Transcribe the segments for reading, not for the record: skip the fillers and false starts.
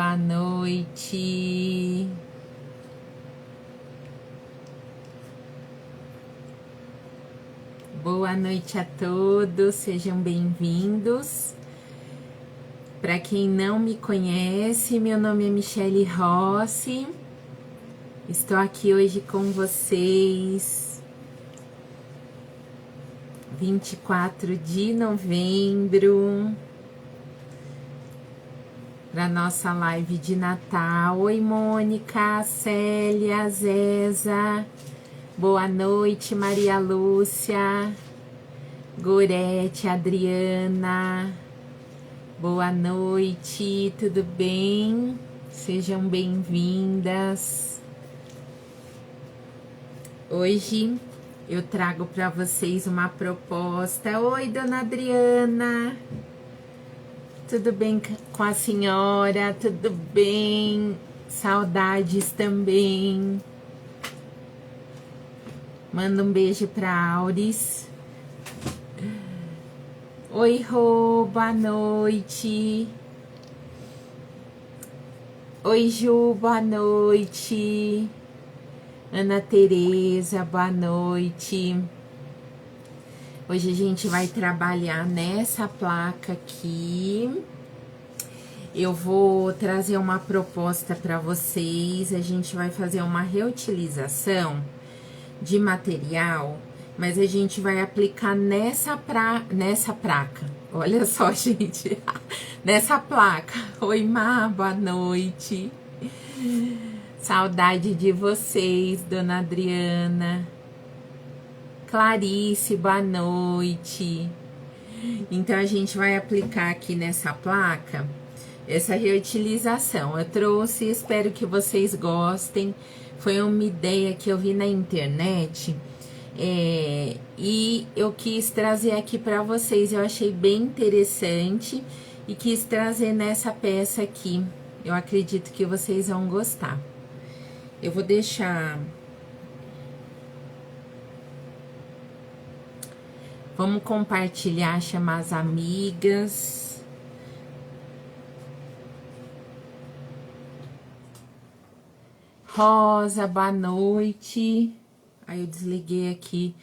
boa noite. Boa noite a todos, sejam bem-vindos. Para quem não me conhece, meu nome é Michele Rossi. Estou aqui hoje com vocês, 24 de novembro, para nossa live de Natal. Oi, Mônica, Célia, Zeza, boa noite, Maria Lúcia, Gorete, Adriana, boa noite, tudo bem? Sejam bem-vindas. Hoje eu trago para vocês uma proposta. Oi, dona Adriana. Tudo bem com a senhora? Tudo bem? Saudades também. Manda um beijo para Auris. Oi, Rô, boa noite. Oi, Ju, boa noite. Ana Tereza, boa noite. Hoje a gente vai trabalhar nessa placa aqui. Eu vou trazer uma proposta para vocês. A gente vai fazer uma reutilização de material, mas a gente vai aplicar nessa placa. Olha só, gente. Nessa placa. Oi, Má, boa noite. Saudade de vocês, dona Adriana. Clarice, boa noite. Então, a gente vai aplicar aqui nessa placa essa reutilização. Eu trouxe, espero que vocês gostem. Foi uma ideia que eu vi na internet e eu quis trazer aqui para vocês. Eu achei bem interessante e quis trazer nessa peça aqui. Eu acredito que vocês vão gostar. Eu vou deixar... Vamos compartilhar, chamar as amigas. Rosa, boa noite. Aí eu desliguei aqui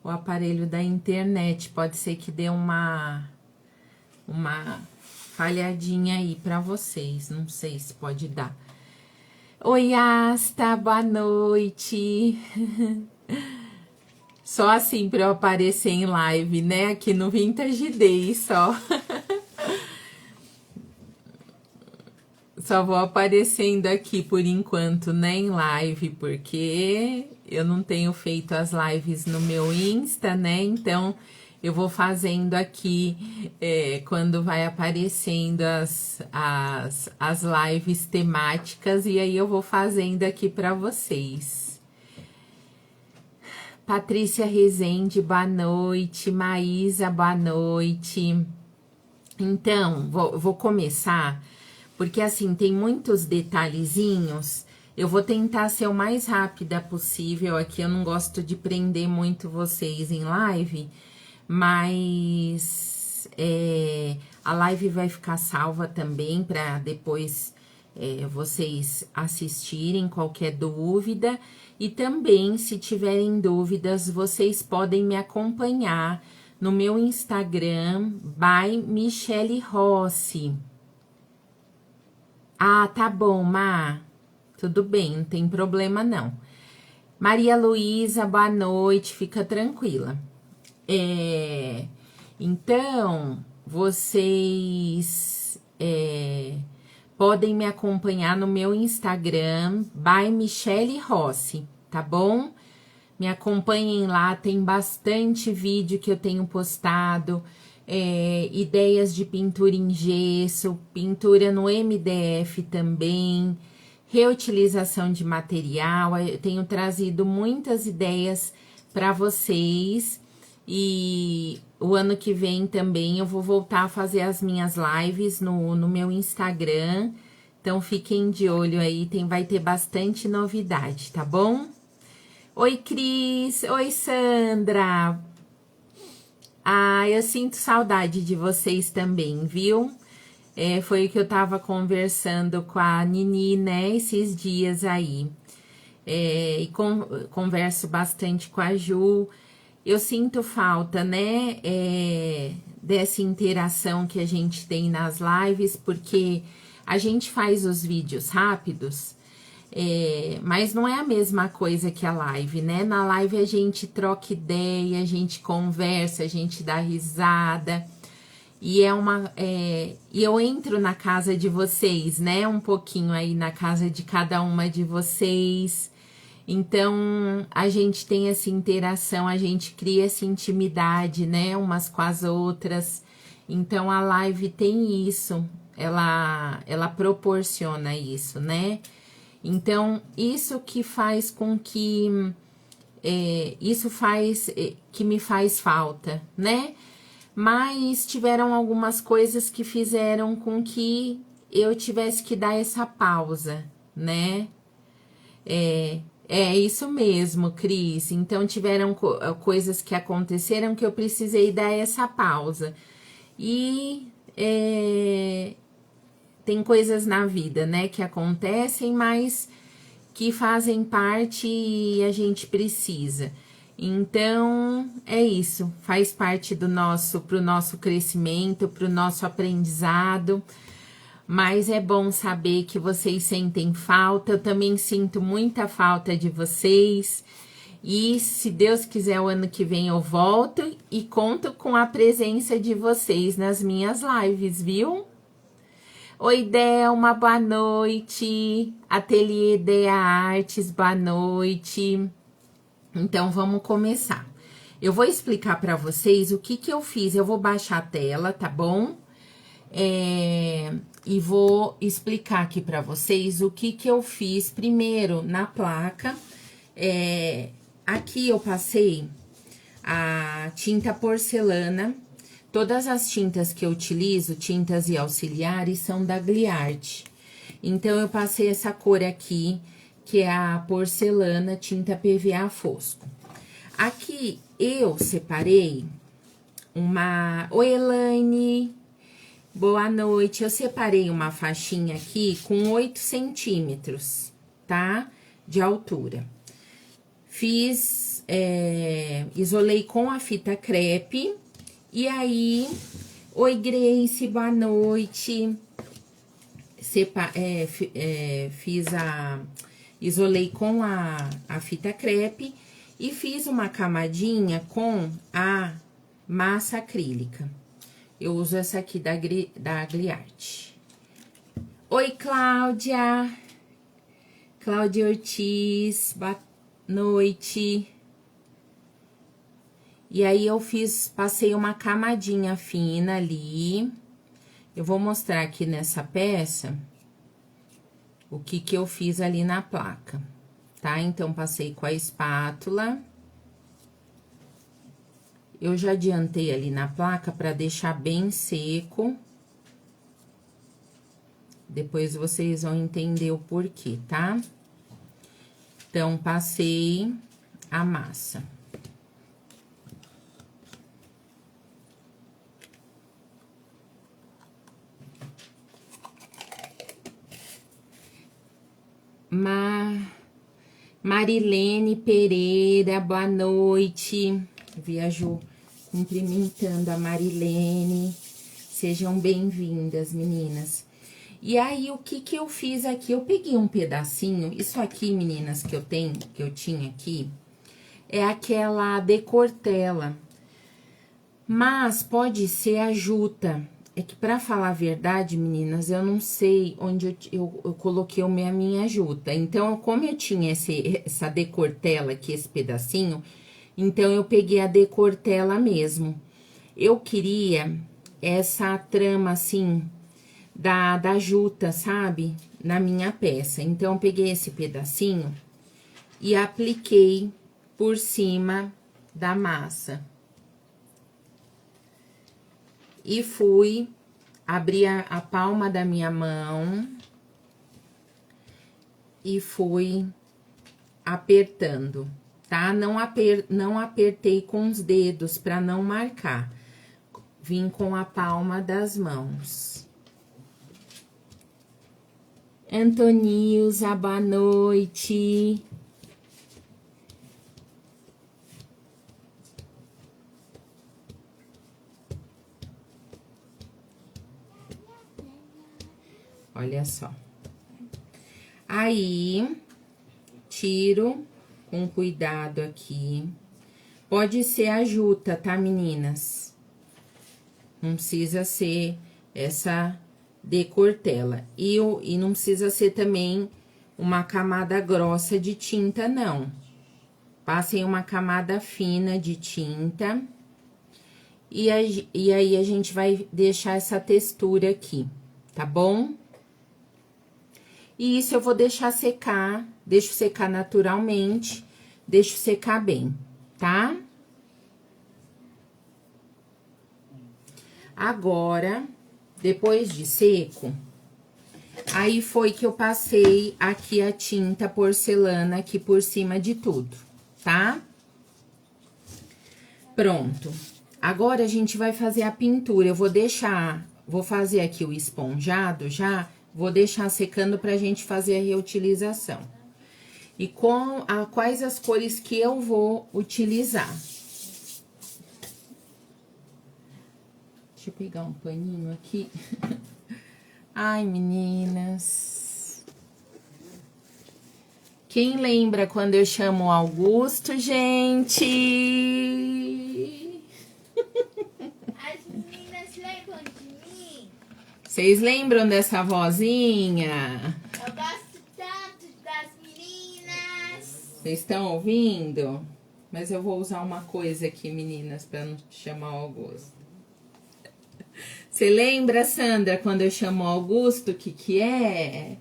o aparelho da internet. Pode ser que dê uma falhadinha aí pra vocês. Não sei se pode dar. Oi, Asta, boa noite. Só assim pra eu aparecer em live, né? Aqui no Vintage Day, só. Só vou aparecendo aqui por enquanto, né? Em live, porque eu não tenho feito as lives no meu Insta, né? Então, eu vou fazendo aqui quando vai aparecendo as lives temáticas. E aí, eu vou fazendo aqui pra vocês. Patrícia Rezende, boa noite. Maísa, boa noite. Então, vou começar, porque assim, tem muitos detalhezinhos. Eu vou tentar ser o mais rápida possível aqui. Eu não gosto de prender muito vocês em live, mas a live vai ficar salva também para depois vocês assistirem qualquer dúvida. E também, se tiverem dúvidas, vocês podem me acompanhar no meu Instagram, by Michele Rossi. Ah, tá bom, Má. Tudo bem, não tem problema não. Maria Luísa, boa noite, fica tranquila. Então, vocês podem me acompanhar no meu Instagram, by Michele Rossi, tá bom? Me acompanhem lá, tem bastante vídeo que eu tenho postado, ideias de pintura em gesso, pintura no MDF também, reutilização de material. Eu tenho trazido muitas ideias para vocês e o ano que vem também eu vou voltar a fazer as minhas lives no meu Instagram. Então, fiquem de olho aí, vai ter bastante novidade, tá bom? Oi, Cris. Oi, Sandra. Ah, eu sinto saudade de vocês também, viu? Foi o que eu tava conversando com a Nini, né, esses dias aí. E converso bastante com a Ju. Eu sinto falta, né, dessa interação que a gente tem nas lives, porque a gente faz os vídeos rápidos, mas não é a mesma coisa que a live, né? Na live a gente troca ideia, a gente conversa, a gente dá risada. E e eu entro na casa de vocês, né? Um pouquinho aí na casa de cada uma de vocês. Então, a gente tem essa interação, a gente cria essa intimidade, né? Umas com as outras. Então, a live tem isso, ela proporciona isso, né? Então, isso que faz com que... isso faz que me faz falta, né? Mas tiveram algumas coisas que fizeram com que eu tivesse que dar essa pausa, né? É isso mesmo, Cris. Então, tiveram coisas que aconteceram que eu precisei dar essa pausa. E tem coisas na vida, né, que acontecem, mas que fazem parte e a gente precisa. Então, é isso. Faz parte pro nosso crescimento, pro nosso aprendizado. Mas é bom saber que vocês sentem falta, eu também sinto muita falta de vocês. E se Deus quiser, o ano que vem eu volto e conto com a presença de vocês nas minhas lives, viu? Oi, Delma, boa noite. Ateliê Dea Artes, boa noite. Então, vamos começar. Eu vou explicar para vocês o que eu fiz. Eu vou baixar a tela, tá bom? E vou explicar aqui para vocês o que eu fiz primeiro na placa. Aqui eu passei a tinta porcelana. Todas as tintas que eu utilizo, tintas e auxiliares, são da Gliarte. Então, eu passei essa cor aqui, que é a porcelana, tinta PVA fosco. Aqui eu separei uma... Oi, Elaine! Boa noite, eu separei uma faixinha aqui com 8 centímetros, tá? De altura. Fiz, isolei com a fita crepe, e aí, oi Grace, boa noite. Isolei com a fita crepe e fiz uma camadinha com a massa acrílica. Eu uso essa aqui da Gliarte. Oi, Cláudia. Cláudia Ortiz, boa noite. E aí, eu passei uma camadinha fina ali. Eu vou mostrar aqui nessa peça o que eu fiz ali na placa, tá? Então, passei com a espátula. Eu já adiantei ali na placa para deixar bem seco. Depois vocês vão entender o porquê, tá? Então, passei a massa. Marilene Pereira, boa noite. Viajou cumprimentando a Marilene. Sejam bem-vindas, meninas. E aí, o que eu fiz aqui? Eu peguei um pedacinho, isso aqui, meninas, que eu tinha aqui, é aquela decortela. Mas pode ser a juta. É que, pra falar a verdade, meninas, eu não sei onde eu coloquei a minha juta. Então, como eu tinha essa decortela aqui, esse pedacinho, então, eu peguei a decortela mesmo. Eu queria essa trama, assim, da juta, sabe? Na minha peça. Então, eu peguei esse pedacinho e apliquei por cima da massa. E fui abrir a palma da minha mão e fui apertando, tá? Não apertei com os dedos para não marcar. Vim com a palma das mãos. Antonilza, boa noite. Olha só. Aí, tiro com cuidado aqui. Pode ser a juta, tá, meninas? Não precisa ser essa decortela. E não precisa ser também uma camada grossa de tinta, não. Passem uma camada fina de tinta. E aí, a gente vai deixar essa textura aqui, tá bom? E isso eu vou deixar secar, deixo secar naturalmente, deixo secar bem, tá? Agora, depois de seco, aí foi que eu passei aqui a tinta porcelana aqui por cima de tudo, tá? Pronto. Agora, a gente vai fazer a pintura. Eu vou fazer aqui o esponjado já, vou deixar secando pra gente fazer a reutilização. E quais as cores que eu vou utilizar. Deixa eu pegar um paninho aqui. Ai, meninas. Quem lembra quando eu chamo Augusto, gente? As meninas lembram de mim? Vocês lembram dessa vozinha? Eu gosto tanto das meninas. Vocês estão ouvindo? Mas eu vou usar uma coisa aqui, meninas, para não chamar o Augusto. Você lembra, Sandra, quando eu chamo Augusto, o que é?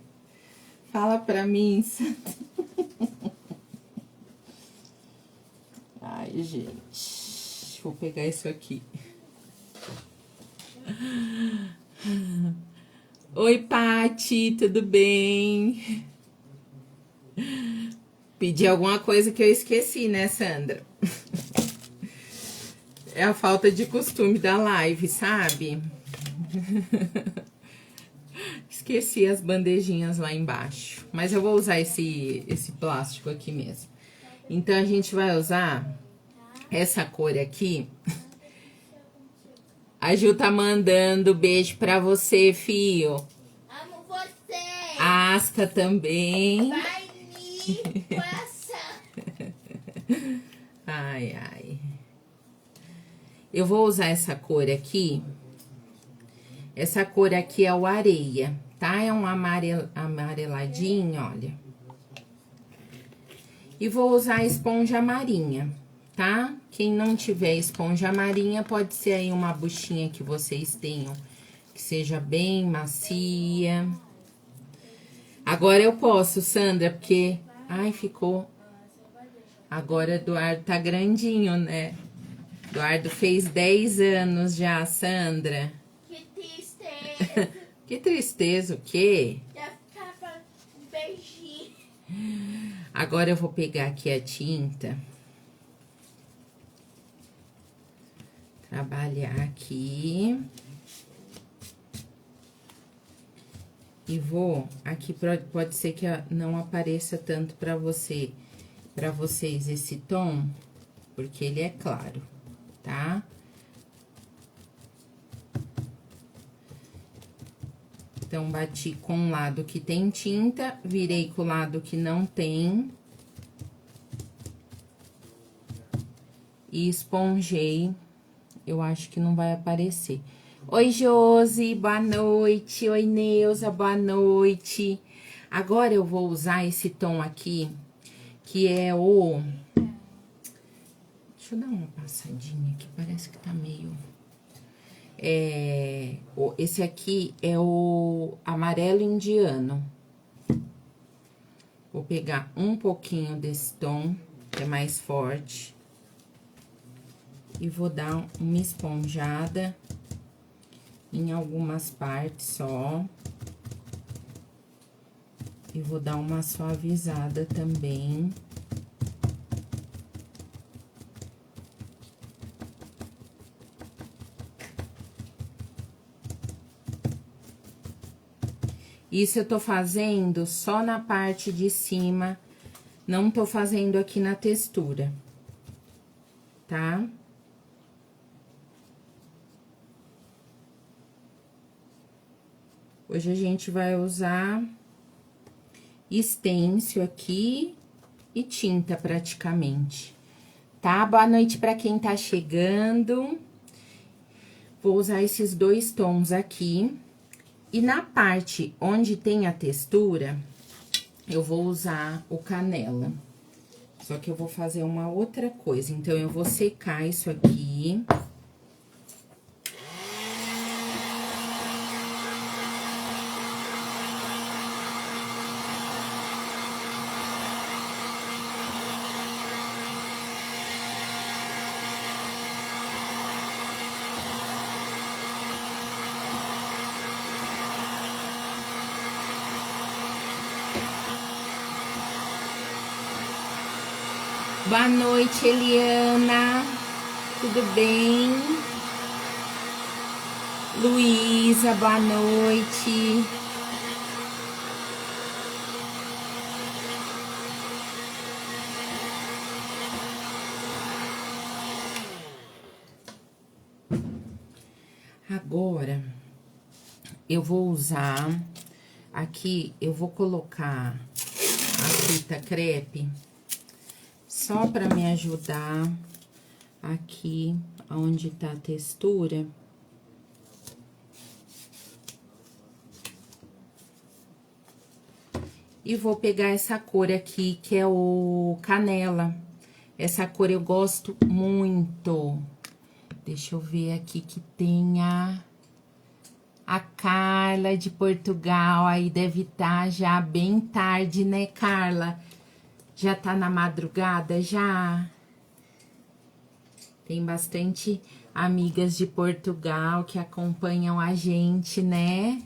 Fala pra mim, Sandra. Ai, gente. Vou pegar isso aqui. Oi, Pati, tudo bem? Pedi alguma coisa que eu esqueci, né, Sandra? É a falta de costume da live, sabe? Esqueci as bandejinhas lá embaixo. Mas eu vou usar esse plástico aqui mesmo. Então, a gente vai usar essa cor aqui. A Ju tá mandando beijo pra você, fio. Amo você. A Asta também. Vai me passar. Ai, ai. Eu vou usar essa cor aqui. Essa cor aqui é o areia, tá? É um amareladinho, olha. E vou usar a esponja marinha, tá? Quem não tiver esponja marinha, pode ser aí uma buchinha que vocês tenham, que seja bem macia. Agora eu posso, Sandra, porque... Ai, ficou... Agora Eduardo tá grandinho, né? Eduardo fez 10 anos já, Sandra. Que tristeza. Que tristeza, o quê? Já ficava um beijinho. Agora eu vou pegar aqui a tinta. Trabalhar aqui. E vou... Aqui pode ser que não apareça tanto pra vocês esse tom, porque ele é claro, tá? Então, bati com o lado que tem tinta, virei com o lado que não tem. E esponjei. Eu acho que não vai aparecer. Oi, Josi, boa noite. Oi, Neuza, boa noite. Agora, eu vou usar esse tom aqui, que é o... Deixa eu dar uma passadinha aqui, parece que tá meio... Esse aqui é o amarelo indiano. Vou pegar um pouquinho desse tom, que é mais forte. E vou dar uma esponjada em algumas partes só. E vou dar uma suavizada também. Isso eu tô fazendo só na parte de cima, não tô fazendo aqui na textura, tá? Hoje a gente vai usar stencil aqui e tinta praticamente, tá? Boa noite pra quem tá chegando. Vou usar esses 2 tons aqui. E na parte onde tem a textura, eu vou usar o canela. Só que eu vou fazer uma outra coisa. Então, eu vou secar isso aqui. Boa noite, Eliana. Tudo bem? Luísa, boa noite. Agora, eu vou usar aqui, eu vou colocar a fita crepe só para me ajudar aqui onde tá a textura. E vou pegar essa cor aqui, que é o canela. Essa cor eu gosto muito. Deixa eu ver aqui que tem a Carla de Portugal. Aí deve estar já bem tarde, né, Carla? Já tá na madrugada, já? Tem bastante amigas de Portugal que acompanham a gente, né?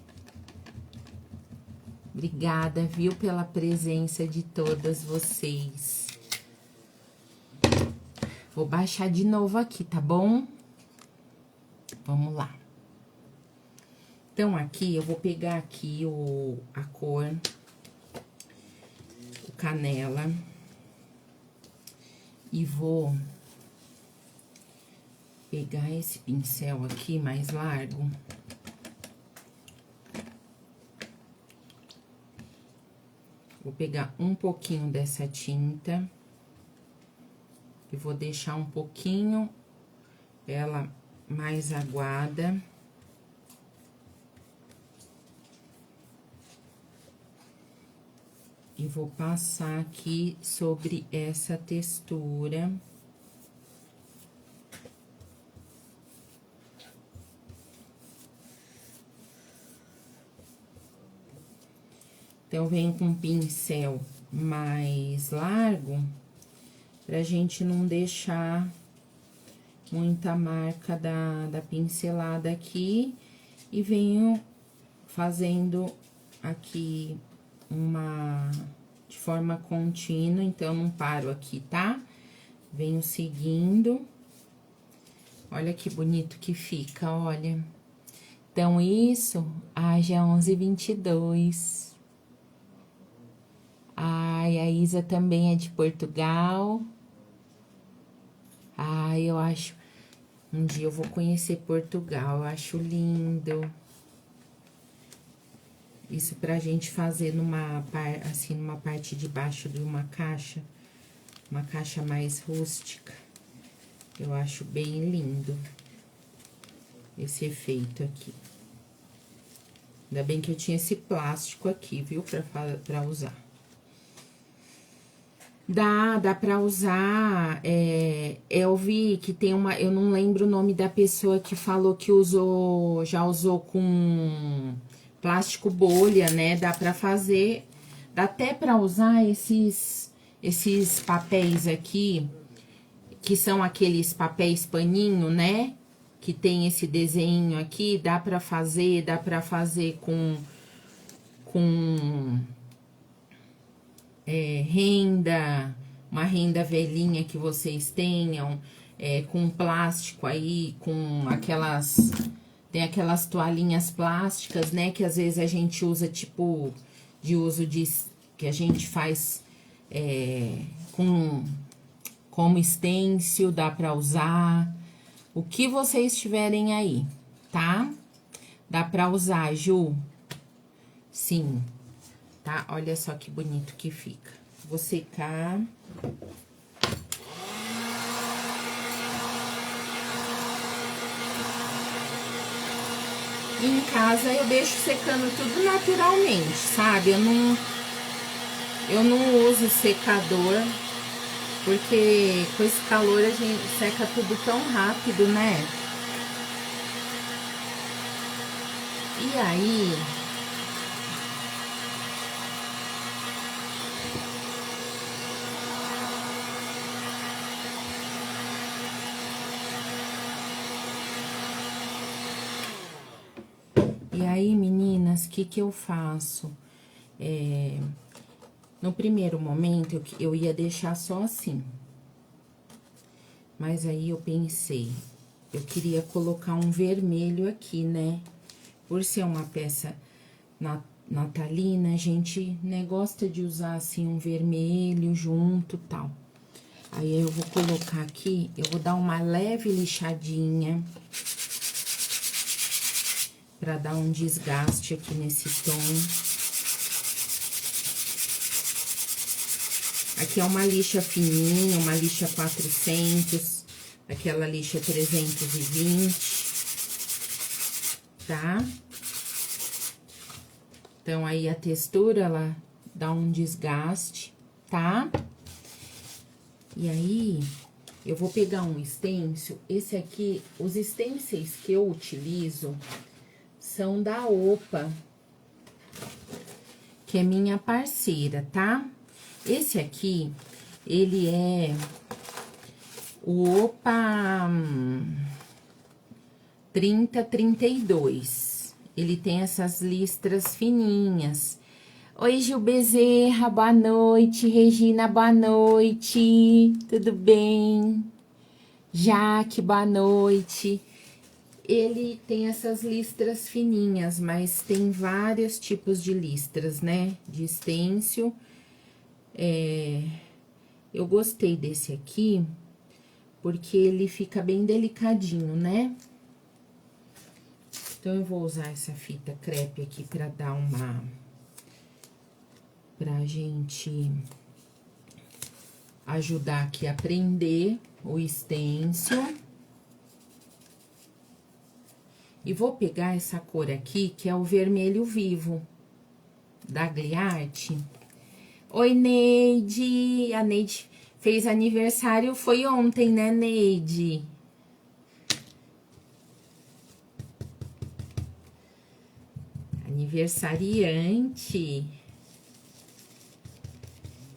Obrigada, viu, pela presença de todas vocês. Vou baixar de novo aqui, tá bom? Vamos lá. Então, aqui, eu vou pegar aqui a cor, o canela, e vou pegar esse pincel aqui mais largo. Vou pegar um pouquinho dessa tinta e vou deixar um pouquinho ela mais aguada. E vou passar aqui sobre essa textura. Então, eu venho com um pincel mais largo, pra gente não deixar muita marca da pincelada aqui. E venho fazendo aqui de forma contínua, então, não paro aqui, tá? Venho seguindo. Olha que bonito que fica, olha. Então, isso, já é 11h22. Ai, a Isa também é de Portugal. Ai, eu acho... Um dia eu vou conhecer Portugal, eu acho lindo. Isso pra gente fazer numa parte de baixo de uma caixa mais rústica. Eu acho bem lindo esse efeito aqui. Ainda bem que eu tinha esse plástico aqui, viu, pra usar. Dá pra usar, eu vi que tem eu não lembro o nome da pessoa que falou que já usou com plástico bolha, né? Dá pra fazer, dá até pra usar esses papéis aqui, que são aqueles papéis paninho, né? Que tem esse desenho aqui, dá pra fazer com renda, uma renda velhinha que vocês tenham, com plástico aí, com aquelas Tem aquelas toalhinhas plásticas, né? Que às vezes a gente usa, tipo, de uso de... Que a gente faz como stencil, dá pra usar. O que vocês tiverem aí, tá? Dá pra usar, Ju? Sim, tá? Olha só que bonito que fica. Vou secar. E em casa eu deixo secando tudo naturalmente, sabe? Eu não uso secador, porque com esse calor a gente seca tudo tão rápido, né? E aí... E aí, meninas, o que que eu faço? No primeiro momento, eu ia deixar só assim. Mas aí eu pensei, eu queria colocar um vermelho aqui, né? Por ser uma peça natalina, a gente, né, gosta de usar, assim, um vermelho junto, tal. Aí, eu vou colocar aqui, eu vou dar uma leve lixadinha pra dar um desgaste aqui nesse tom. Aqui é uma lixa fininha, uma lixa 400, aquela lixa 320, tá? Então, aí a textura, ela dá um desgaste, tá? E aí, eu vou pegar um stencil. Esse aqui, os stencils que eu utilizo são da Opa, que é minha parceira, tá? Esse aqui, ele é o Opa 3032. Ele tem essas listras fininhas. Oi, Gil Bezerra, boa noite. Regina, boa noite. Tudo bem? Jaque, boa noite. Ele tem essas listras fininhas, mas tem vários tipos de listras, né? De stencil. Eu gostei desse aqui, porque ele fica bem delicadinho, né? Então, eu vou usar essa fita crepe aqui pra dar uma... Pra gente ajudar aqui a prender o stencil. E vou pegar essa cor aqui, que é o vermelho vivo, da Gliarte. Oi, Neide! A Neide fez aniversário, foi ontem, né, Neide? Aniversariante.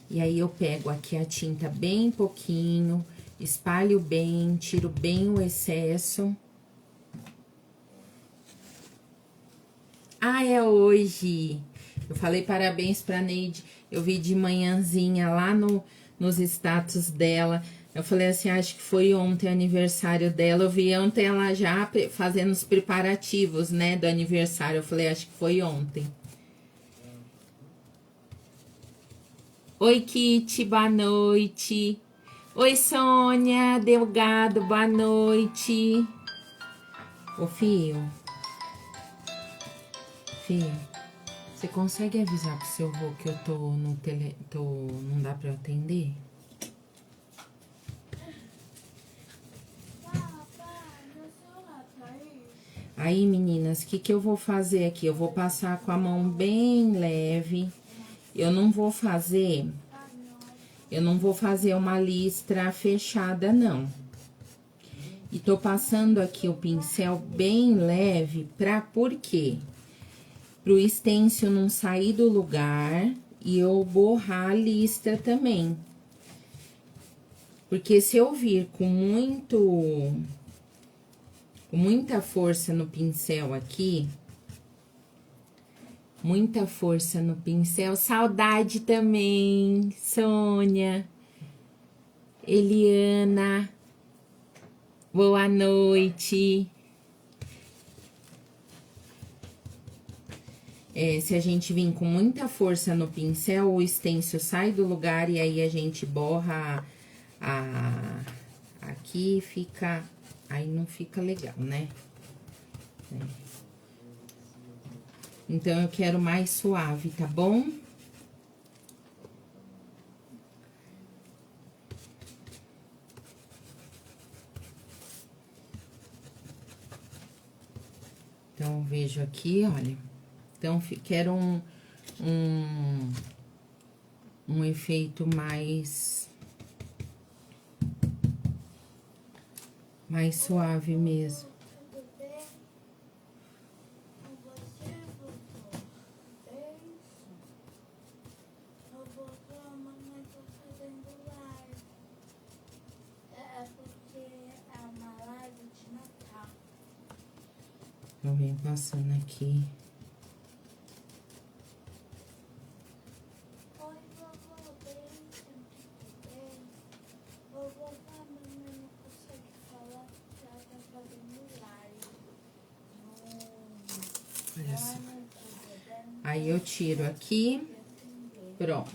E aí, eu pego aqui a tinta bem pouquinho, espalho bem, tiro bem o excesso. Ah, é hoje! Eu falei parabéns pra Neide, eu vi de manhãzinha lá nos status dela. Eu falei assim, acho que foi ontem o aniversário dela. Eu vi ontem ela já fazendo os preparativos, né, do aniversário. Eu falei, acho que foi ontem. Oi, Kitty, boa noite. Oi, Sônia Delgado, boa noite. Ô, Fio, você consegue avisar pro seu avô que eu tô no não dá pra eu atender? Aí, meninas, o que eu vou fazer aqui? Eu vou passar com a mão bem leve. Eu não vou fazer uma listra fechada, não. E tô passando aqui o pincel bem leve por quê? Pro stencil não sair do lugar e eu borrar a listra também. Porque se eu vir com muita força no pincel aqui, muita força no pincel, saudade também, Sônia, Eliana, boa noite. se a gente vir com muita força no pincel, o stencil sai do lugar e aí a gente borra aqui, fica... Aí não fica legal, né? Então, eu quero mais suave, tá bom? Então, vejo aqui, olha. Então, quero um efeito mais suave mesmo. Tudo bem? Com você, vovô? Beijo. Vovô, a mamãe tá fazendo live. É porque é uma live de Natal. Eu venho passando aqui. Oi, vovô, beijo. Tudo bem? Vovô, a mamãe não consegue falar porque ela tá fazendo live. Olha só. Aí eu tiro aqui. Pronto.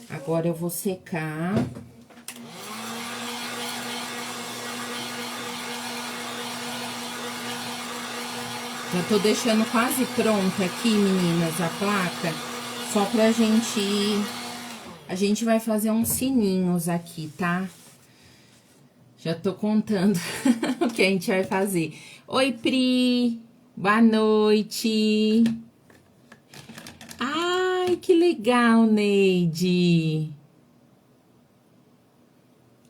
Agora eu vou secar. Já tô deixando quase pronta aqui, meninas, a placa. Só pra gente ir... A gente vai fazer uns sininhos aqui, tá? Já tô contando o que a gente vai fazer. Oi, Pri! Boa noite! Ai, que legal, Neide!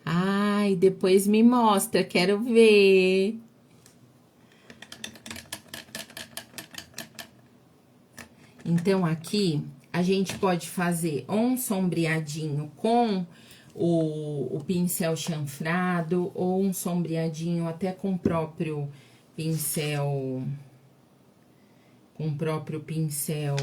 Ai, depois me mostra, quero ver. Então, aqui, a gente pode fazer um sombreadinho com o pincel chanfrado, ou um sombreadinho até com o próprio pincel... Com o próprio pincel...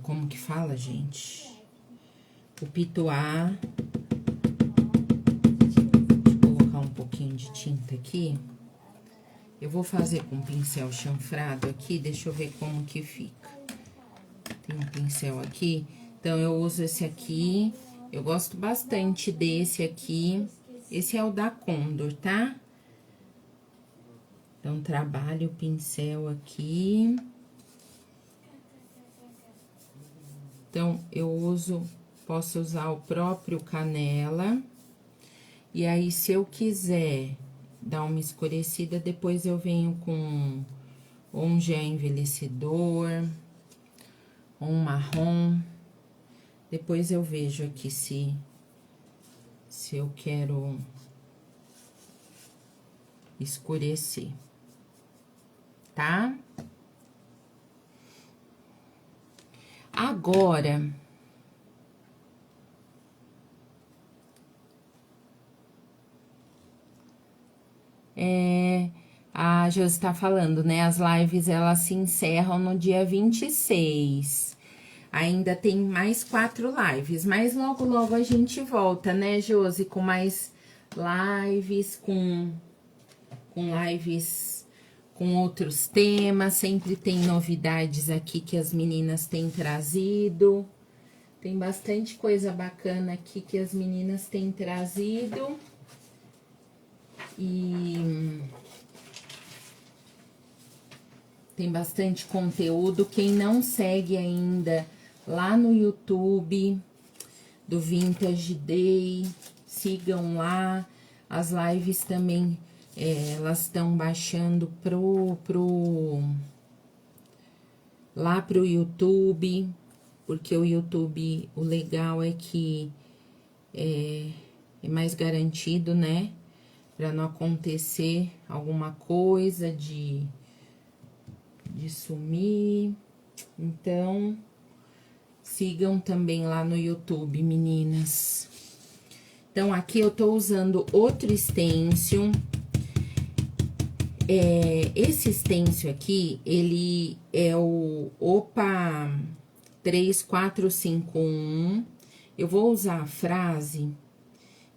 Como que fala, gente? O pituá. Vou colocar um pouquinho de tinta aqui. Eu vou fazer com pincel chanfrado aqui, deixa eu ver como que fica. Tem um pincel aqui, então eu uso esse aqui. Eu gosto bastante desse aqui. Esse é o da Condor, tá? Então, trabalho o pincel aqui. Então, eu posso usar o próprio canela. E aí, se eu quiser dar uma escurecida, depois eu venho com um gel envelhecedor, um marrom. Depois eu vejo aqui se eu quero escurecer, tá? Agora, a Josi tá falando, né? As lives, elas se encerram no dia 26. Ainda tem mais 4 lives, mas logo, logo a gente volta, né, Josi? Com mais lives, com lives com outros temas. Sempre tem novidades aqui que as meninas têm trazido. Tem bastante coisa bacana aqui que as meninas têm trazido. E tem bastante conteúdo. Quem não segue ainda lá no YouTube do Vintage Day, sigam lá. As lives também, elas estão baixando lá pro YouTube, porque o YouTube, o legal é que é mais garantido, né? Pra não acontecer alguma coisa de sumir. Então, sigam também lá no YouTube, meninas. Então, aqui eu tô usando outro stencil. Esse stencil aqui, ele é o Opa 3451. Eu vou usar a frase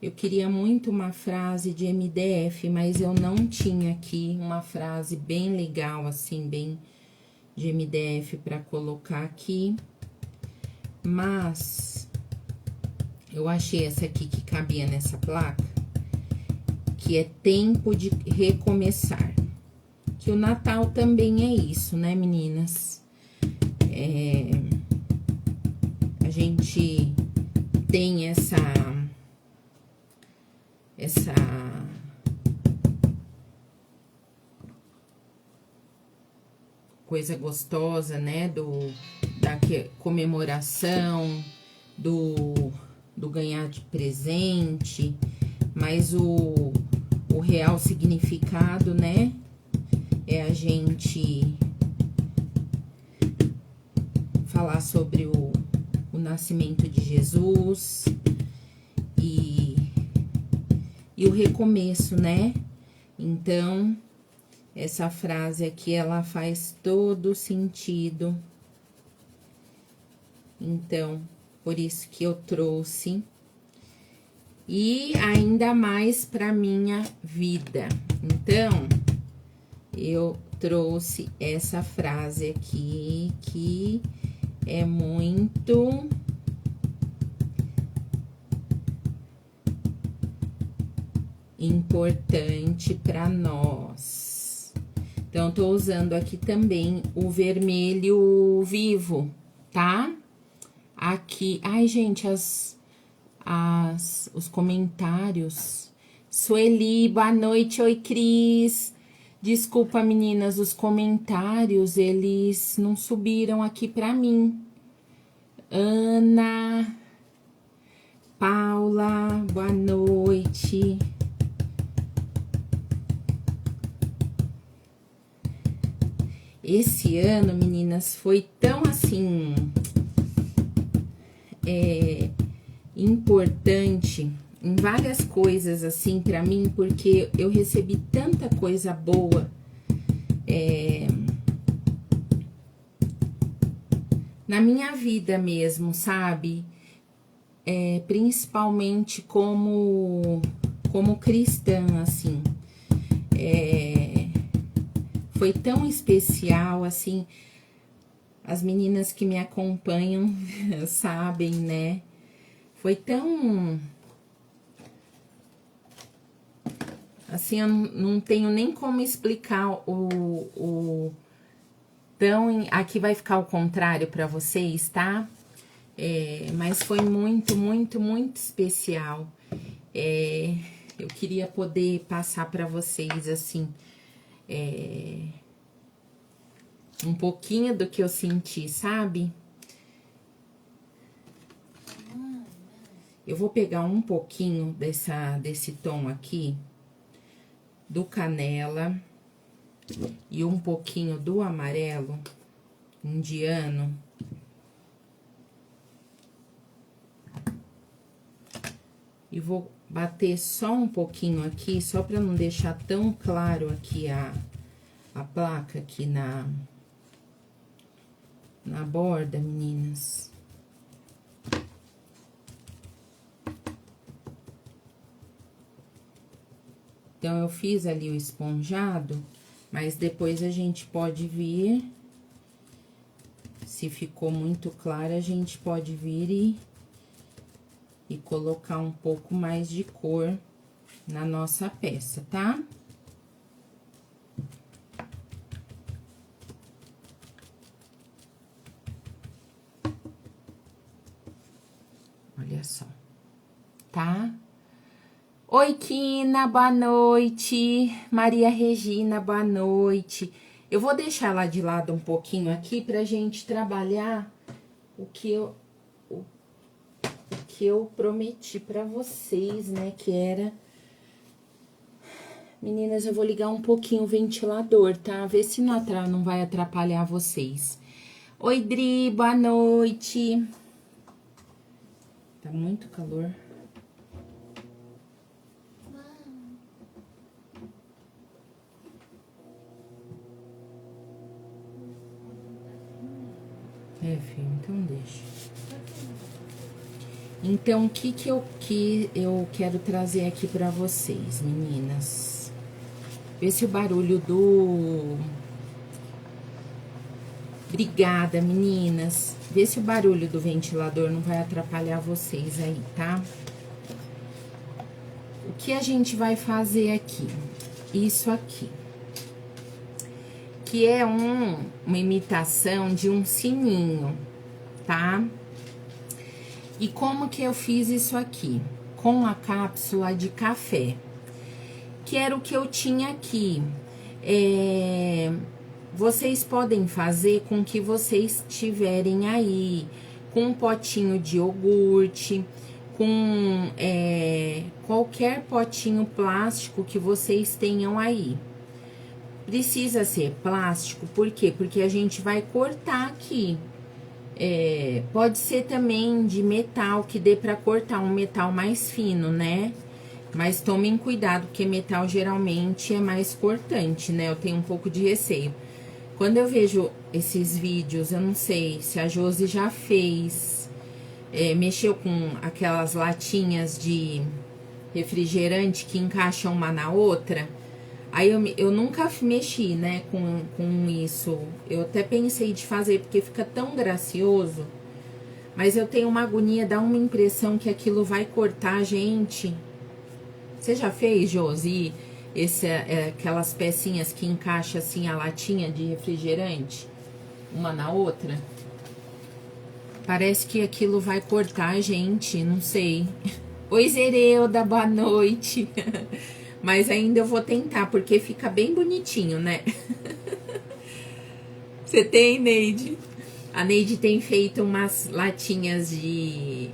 Eu queria muito uma frase de MDF, mas eu não tinha aqui uma frase bem legal, assim, bem de MDF para colocar aqui. Mas eu achei essa aqui que cabia nessa placa, que é tempo de recomeçar. Que o Natal também é isso, né, meninas? A gente tem essa coisa gostosa, né, da comemoração, do ganhar de presente, mas o real significado, né, é a gente falar sobre o nascimento de Jesus e o recomeço, né? Então, essa frase aqui, ela faz todo sentido. Então, por isso que eu trouxe. E ainda mais para minha vida. Então, eu trouxe essa frase aqui, que é muito importante para nós. Então, tô usando aqui também o vermelho vivo, tá? Aqui, ai, gente, os comentários. Sueli, boa noite, oi, Cris. Desculpa, meninas, os comentários, eles não subiram aqui pra mim. Ana, Paula, boa noite. Esse ano, meninas, foi tão assim importante em várias coisas assim pra mim, porque eu recebi tanta coisa boa na minha vida mesmo, sabe? Principalmente como cristã, assim. Foi tão especial, assim, as meninas que me acompanham sabem, né? Foi tão... Assim, eu não tenho nem como explicar aqui vai ficar o contrário pra vocês, tá? Mas foi muito, muito, muito especial. Eu queria poder passar pra vocês, assim... um pouquinho do que eu senti, sabe? Eu vou pegar um pouquinho desse tom aqui, do canela, e um pouquinho do amarelo indiano. E vou bater só um pouquinho aqui, só pra não deixar tão claro aqui a placa aqui na borda, meninas. Então, eu fiz ali o esponjado, mas depois a gente pode vir, se ficou muito claro, a gente pode vir e colocar um pouco mais de cor na nossa peça, tá? Olha só, tá? Oi, Kina, boa noite. Maria Regina, boa noite. Eu vou deixar lá de lado um pouquinho aqui pra gente trabalhar o que eu prometi pra vocês, né? Que era... Meninas, eu vou ligar um pouquinho o ventilador, tá? Vê se não vai atrapalhar vocês. Oi, Dri, boa noite. Tá muito calor. Filho, então deixa. Então, o que eu quero trazer aqui pra vocês, meninas? Vê se o barulho do... Obrigada, meninas. Vê se o barulho do ventilador não vai atrapalhar vocês aí, tá? O que a gente vai fazer aqui? Isso aqui. Que é uma imitação de um sininho, tá? E como que eu fiz isso aqui? Com a cápsula de café, que era o que eu tinha aqui. Vocês podem fazer com o que vocês tiverem aí, com um potinho de iogurte, com qualquer potinho plástico que vocês tenham aí. Precisa ser plástico, por quê? Porque a gente vai cortar aqui. Pode ser também de metal, que dê pra cortar um metal mais fino, né? Mas tomem cuidado, porque metal geralmente é mais cortante, né? Eu tenho um pouco de receio. Quando eu vejo esses vídeos, eu não sei se a Josi já fez, mexeu com aquelas latinhas de refrigerante que encaixam uma na outra. Aí eu nunca mexi, né, com isso. Eu até pensei de fazer, porque fica tão gracioso. Mas eu tenho uma agonia, dá uma impressão que aquilo vai cortar a gente. Você já fez, Josi, aquelas pecinhas que encaixa assim a latinha de refrigerante, uma na outra? Parece que aquilo vai cortar a gente, não sei. Oi, Zereuda, boa noite. Mas ainda eu vou tentar, porque fica bem bonitinho, né? Você tem, Neide? A Neide tem feito umas latinhas de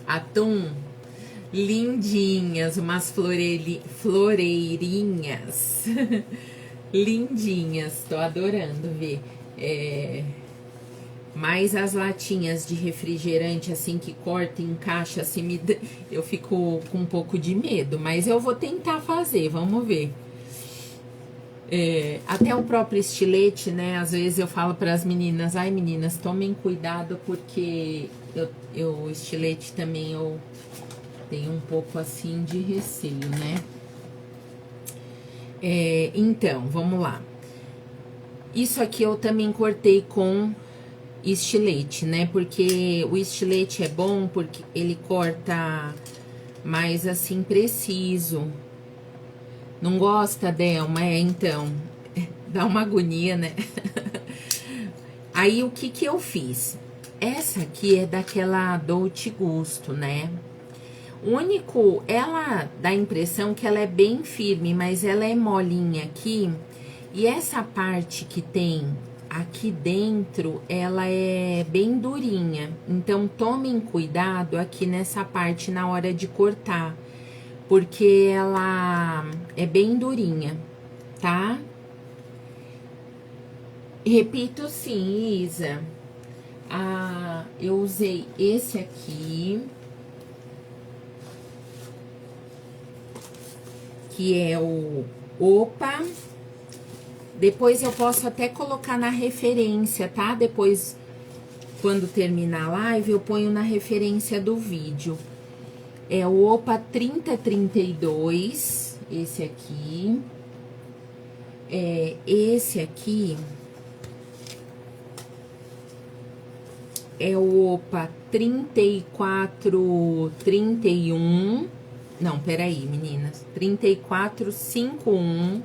atum lindinhas, umas floreirinhas. Lindinhas, tô adorando ver. Mas as latinhas de refrigerante, assim, que corta e encaixa, assim, eu fico com um pouco de medo. Mas eu vou tentar fazer, vamos ver. Até o próprio estilete, né? Às vezes eu falo para as meninas, ai meninas, tomem cuidado, porque o estilete também eu tenho um pouco assim de receio, né? Então, vamos lá. Isso aqui eu também cortei com estilete, né? Porque o estilete é bom porque ele corta mais assim preciso. Não gosta, Delma? Então, dá uma agonia, né? Aí, o que eu fiz? Essa aqui é daquela Dolce Gusto, né? O único, ela dá a impressão que ela é bem firme, mas ela é molinha aqui. E essa parte que tem aqui dentro, ela é bem durinha. Então, tomem cuidado aqui nessa parte na hora de cortar, porque ela é bem durinha, tá? Repito sim, Isa. Eu usei esse aqui, que é o Opa. Depois eu posso até colocar na referência, tá? Depois, quando terminar a live, eu ponho na referência do vídeo. É o Opa 3032, esse aqui. Esse aqui é o Opa 3431. Não, peraí, meninas. 3451.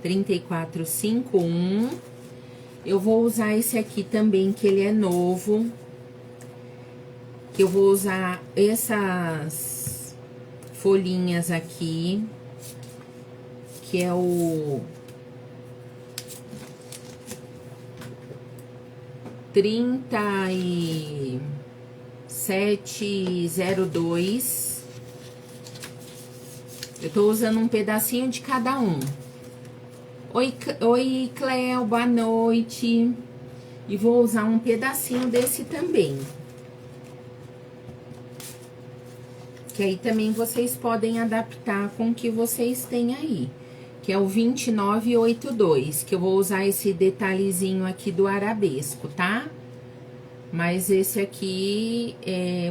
3451. Eu vou usar esse aqui também, que ele é novo. Que eu vou usar essas folhinhas aqui, que é o 3702. Eu tô usando um pedacinho de cada um. Oi, Cleo, boa noite. E vou usar um pedacinho desse também. Que aí também vocês podem adaptar com o que vocês têm aí. Que é o 2982, que eu vou usar esse detalhezinho aqui do arabesco, tá? Mas esse aqui,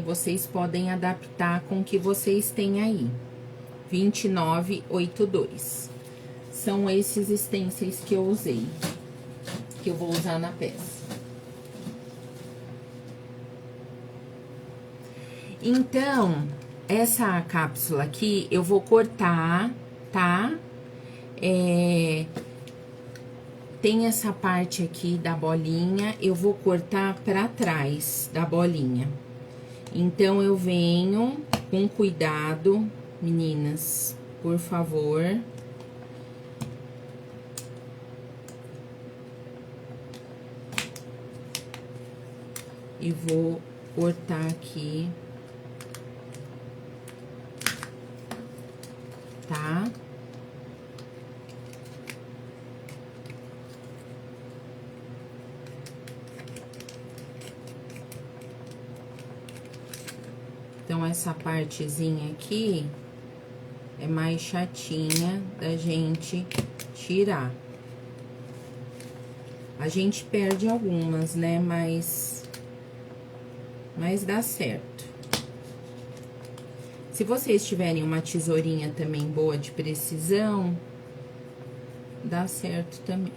vocês podem adaptar com o que vocês têm aí. 29,82. São esses stencils que eu usei, que eu vou usar na peça. Então, essa cápsula aqui, eu vou cortar, tá? Tem essa parte aqui da bolinha, eu vou cortar pra trás da bolinha. Então, eu venho com cuidado, meninas, por favor. E vou cortar aqui, tá? Então, essa partezinha aqui é mais chatinha da gente tirar. A gente perde algumas, né? Mas dá certo. Se vocês tiverem uma tesourinha também boa de precisão, dá certo também.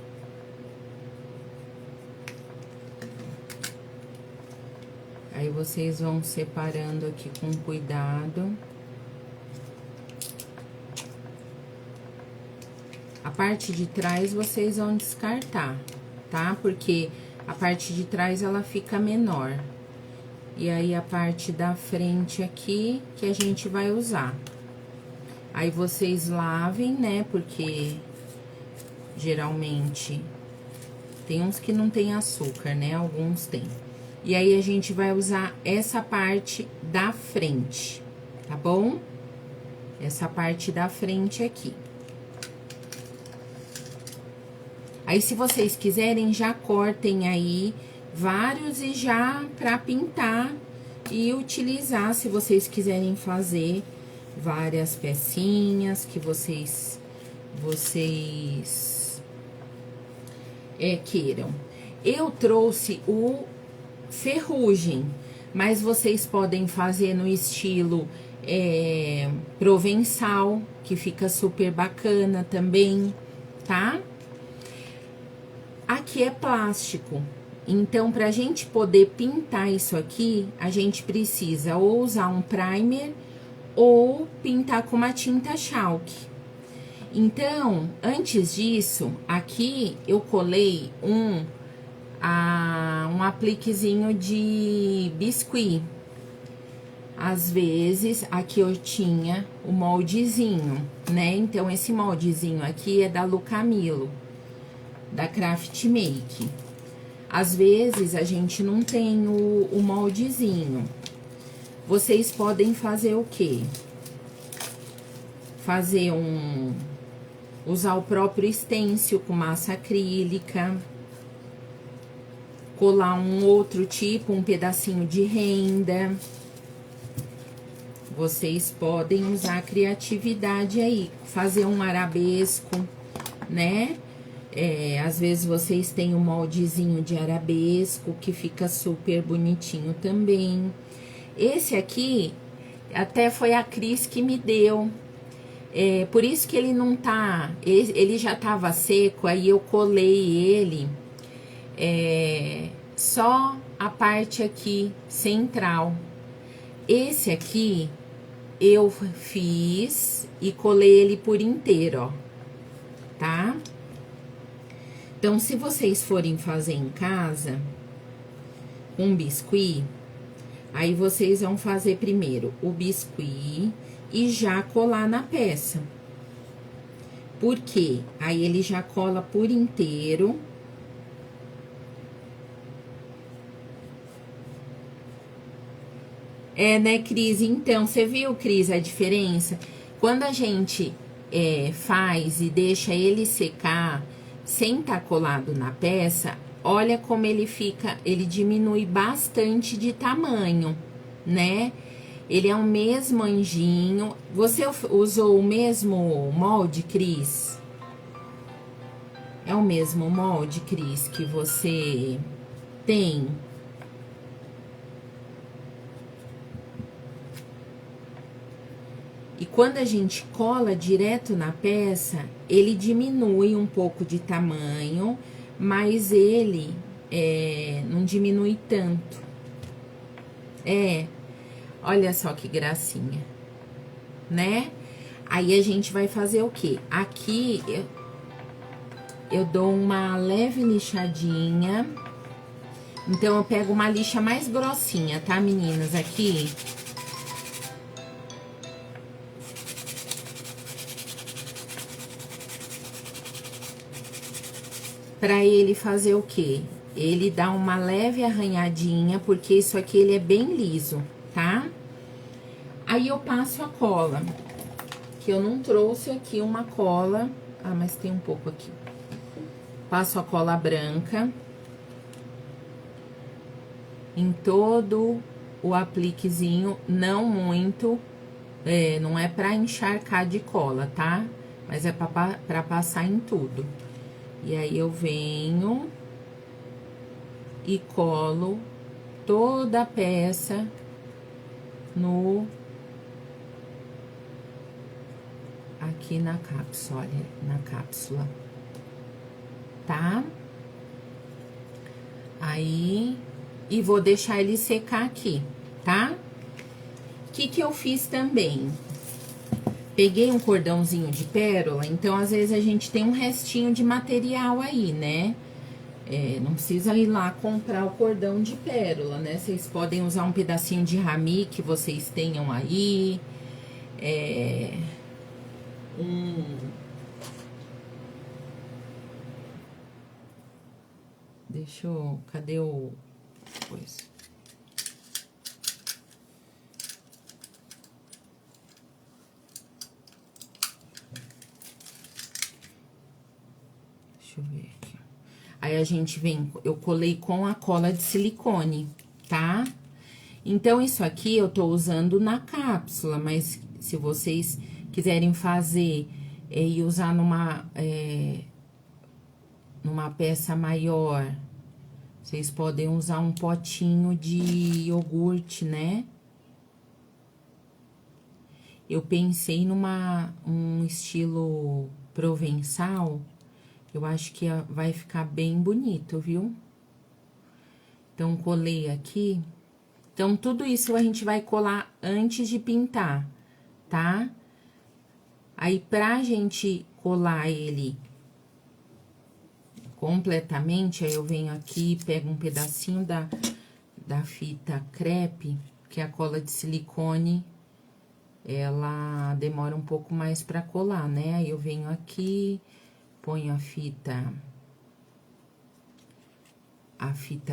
Aí, vocês vão separando aqui com cuidado. A parte de trás, vocês vão descartar, tá? Porque a parte de trás, ela fica menor. E aí, a parte da frente aqui, que a gente vai usar. Aí, vocês lavem, né? Porque, geralmente, tem uns que não tem açúcar, né? Alguns tem. E aí, a gente vai usar essa parte da frente, tá bom? Essa parte da frente aqui. Aí, se vocês quiserem, já cortem aí vários e já pra pintar e utilizar, se vocês quiserem fazer várias pecinhas que vocês queiram. Eu trouxe o ferrugem, mas vocês podem fazer no estilo provençal, que fica super bacana também, tá? Aqui é plástico, então, pra gente poder pintar isso aqui, a gente precisa ou usar um primer ou pintar com uma tinta chalk. Então, antes disso, aqui eu colei um apliquezinho de biscuit. Às vezes, aqui eu tinha o moldezinho, né? Então, esse moldezinho aqui é da Lucamilo, da Craft Make. Às vezes, a gente não tem o moldezinho. Vocês podem fazer o quê? Usar o próprio stencil com massa acrílica. Colar um outro tipo, um pedacinho de renda. Vocês podem usar a criatividade aí. Fazer um arabesco, né? Às vezes vocês têm um moldezinho de arabesco que fica super bonitinho também. Esse aqui, até foi a Cris que me deu. Por isso que ele não tá... Ele já tava seco, aí eu colei ele. Só a parte aqui, central. Esse aqui, eu fiz e colei ele por inteiro, ó. Tá? Então, se vocês forem fazer em casa um biscuit, aí vocês vão fazer primeiro o biscuit e já colar na peça. Por quê? Aí ele já cola por inteiro. Né, Cris? Então, você viu, Cris, a diferença? Quando a gente faz e deixa ele secar sem estar colado na peça, olha como ele fica, ele diminui bastante de tamanho, né? Ele é o mesmo anjinho. Você usou o mesmo molde, Cris? É o mesmo molde, Cris, que você tem? E quando a gente cola direto na peça, ele diminui um pouco de tamanho, mas ele não diminui tanto. Olha só que gracinha, né? Aí a gente vai fazer o quê? Aqui eu dou uma leve lixadinha. Então, eu pego uma lixa mais grossinha, tá, meninas? Aqui. Pra ele fazer o quê? Ele dá uma leve arranhadinha, porque isso aqui ele é bem liso, tá? Aí eu passo a cola, que eu não trouxe aqui uma cola. Ah, mas tem um pouco aqui. Passo a cola branca em todo o apliquezinho, não muito, não é pra encharcar de cola, tá? Mas é pra passar em tudo. E aí, eu venho e colo toda a peça aqui na cápsula, olha, na cápsula, tá? Aí, e vou deixar ele secar aqui, tá? O que eu fiz também? Peguei um cordãozinho de pérola, então, às vezes, a gente tem um restinho de material aí, né? Não precisa ir lá comprar o cordão de pérola, né? Vocês podem usar um pedacinho de rami que vocês tenham aí. Deixa eu... Cadê o... Coisa? Deixa eu ver aqui. Aí, a gente vem... Eu colei com a cola de silicone, tá? Então, isso aqui eu tô usando na cápsula, mas se vocês quiserem fazer e usar numa peça maior, vocês podem usar um potinho de iogurte, né? Eu pensei um estilo provençal, eu acho que vai ficar bem bonito, viu? Então, colei aqui. Então, tudo isso a gente vai colar antes de pintar, tá? Aí, pra gente colar ele completamente, aí eu venho aqui, pego um pedacinho da fita crepe, que a cola de silicone, ela demora um pouco mais pra colar, né? Aí, eu venho aqui, ponho a fita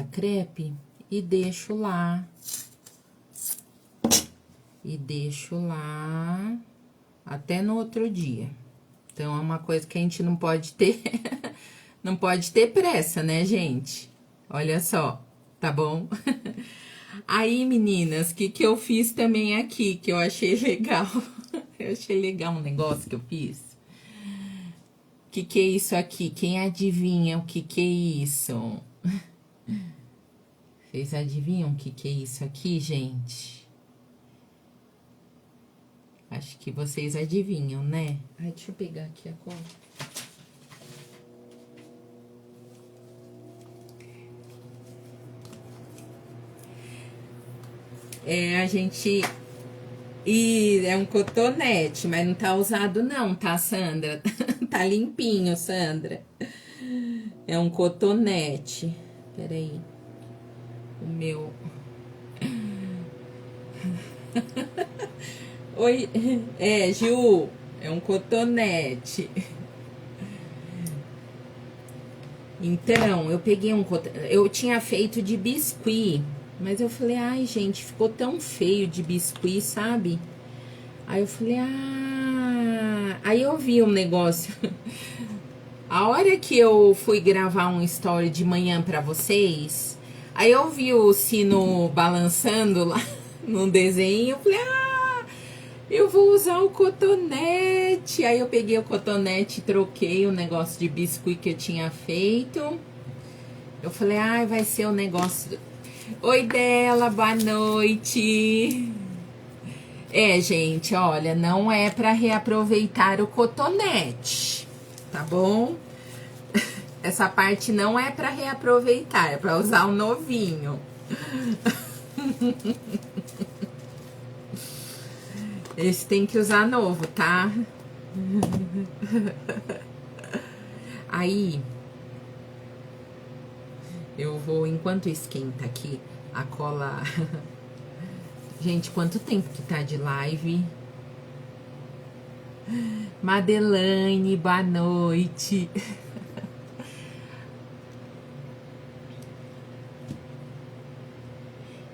crepe e deixo lá. Até no outro dia. Então, é uma coisa que a gente não pode ter, não pode ter pressa, né, gente? Olha só, tá bom? Aí, meninas, o que eu fiz também aqui, que eu achei legal. Eu achei legal um negócio que eu fiz. O que é isso aqui? Quem adivinha o que é isso? Vocês adivinham o que é isso aqui, gente? Acho que vocês adivinham, né? Ai, deixa eu pegar aqui a cola. A gente... E é um cotonete, mas não tá usado não, tá, Sandra? Tá limpinho, Sandra. É um cotonete. Peraí. O meu... Oi, Ju, é um cotonete. Então, eu peguei um cotonete, eu tinha feito de biscuit, mas eu falei, ai, gente, ficou tão feio de biscuit, sabe? Aí eu falei, aí eu vi um negócio. A hora que eu fui gravar um story de manhã pra vocês, aí eu vi o sino balançando lá no desenho, eu falei, eu vou usar o cotonete. Aí eu peguei o cotonete e troquei o negócio de biscuit que eu tinha feito. Eu falei, vai ser o negócio... Oi, Dela, boa noite. É, gente, olha, não é para reaproveitar o cotonete, tá bom? Essa parte não é para reaproveitar, é para usar o novinho. Esse tem que usar novo, tá? Aí, eu vou, enquanto esquenta aqui a cola... Gente, quanto tempo que tá de live? Madelaine, boa noite.